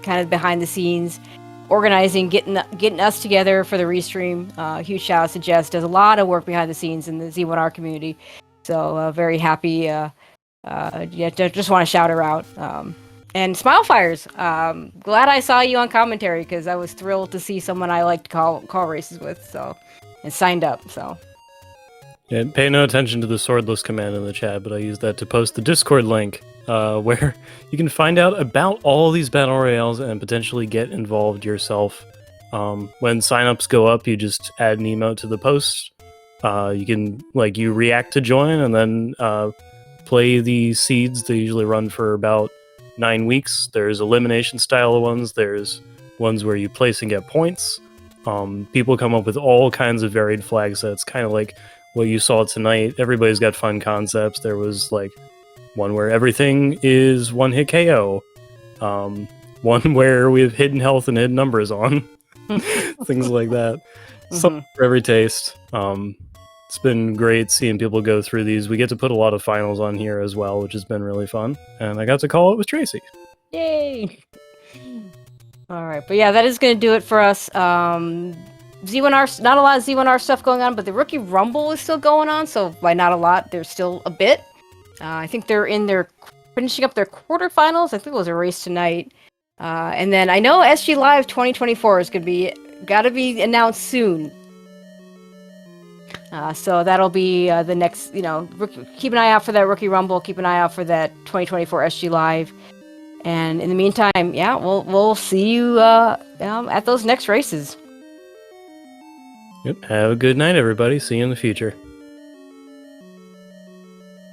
kind of behind the scenes, organizing, getting us together for the restream. Huge shout out to Jess. Does a lot of work behind the scenes in the Z1R community. So very happy. Just want to shout her out. And Smilefires, glad I saw you on commentary, because I was thrilled to see someone I like to call races with, and signed up. So yeah, pay no attention to the swordless command in the chat, but I used that to post the Discord link, where you can find out about all these battle royales and potentially get involved yourself. When signups go up, you just add an emote to the post. You can you react to join, and then play the seeds. They usually run for about 9 weeks. There's elimination style ones. There's ones where you place and get points. People come up with all kinds of varied flag sets, kind of like what you saw tonight. Everybody's got fun concepts. There was one where everything is one hit KO. One where we have hidden health and hidden numbers on. Things like that. Something for every taste. It's been great seeing people go through these. We get to put a lot of finals on here as well, which has been really fun. And I got to call it with Tracy. Yay! All right, but yeah, that is going to do it for us. Z1R, not a lot of Z1R stuff going on, but the Rookie Rumble is still going on. So by not a lot, there's still a bit. I think they're in their finishing up their quarterfinals. I think it was a race tonight. And then I know SG Live 2024 is got to be announced soon. So that'll be the next, keep an eye out for that Rookie Rumble. Keep an eye out for that 2024 SG Live. And in the meantime, yeah, we'll see you at those next races. Yep. Have a good night, everybody. See you in the future.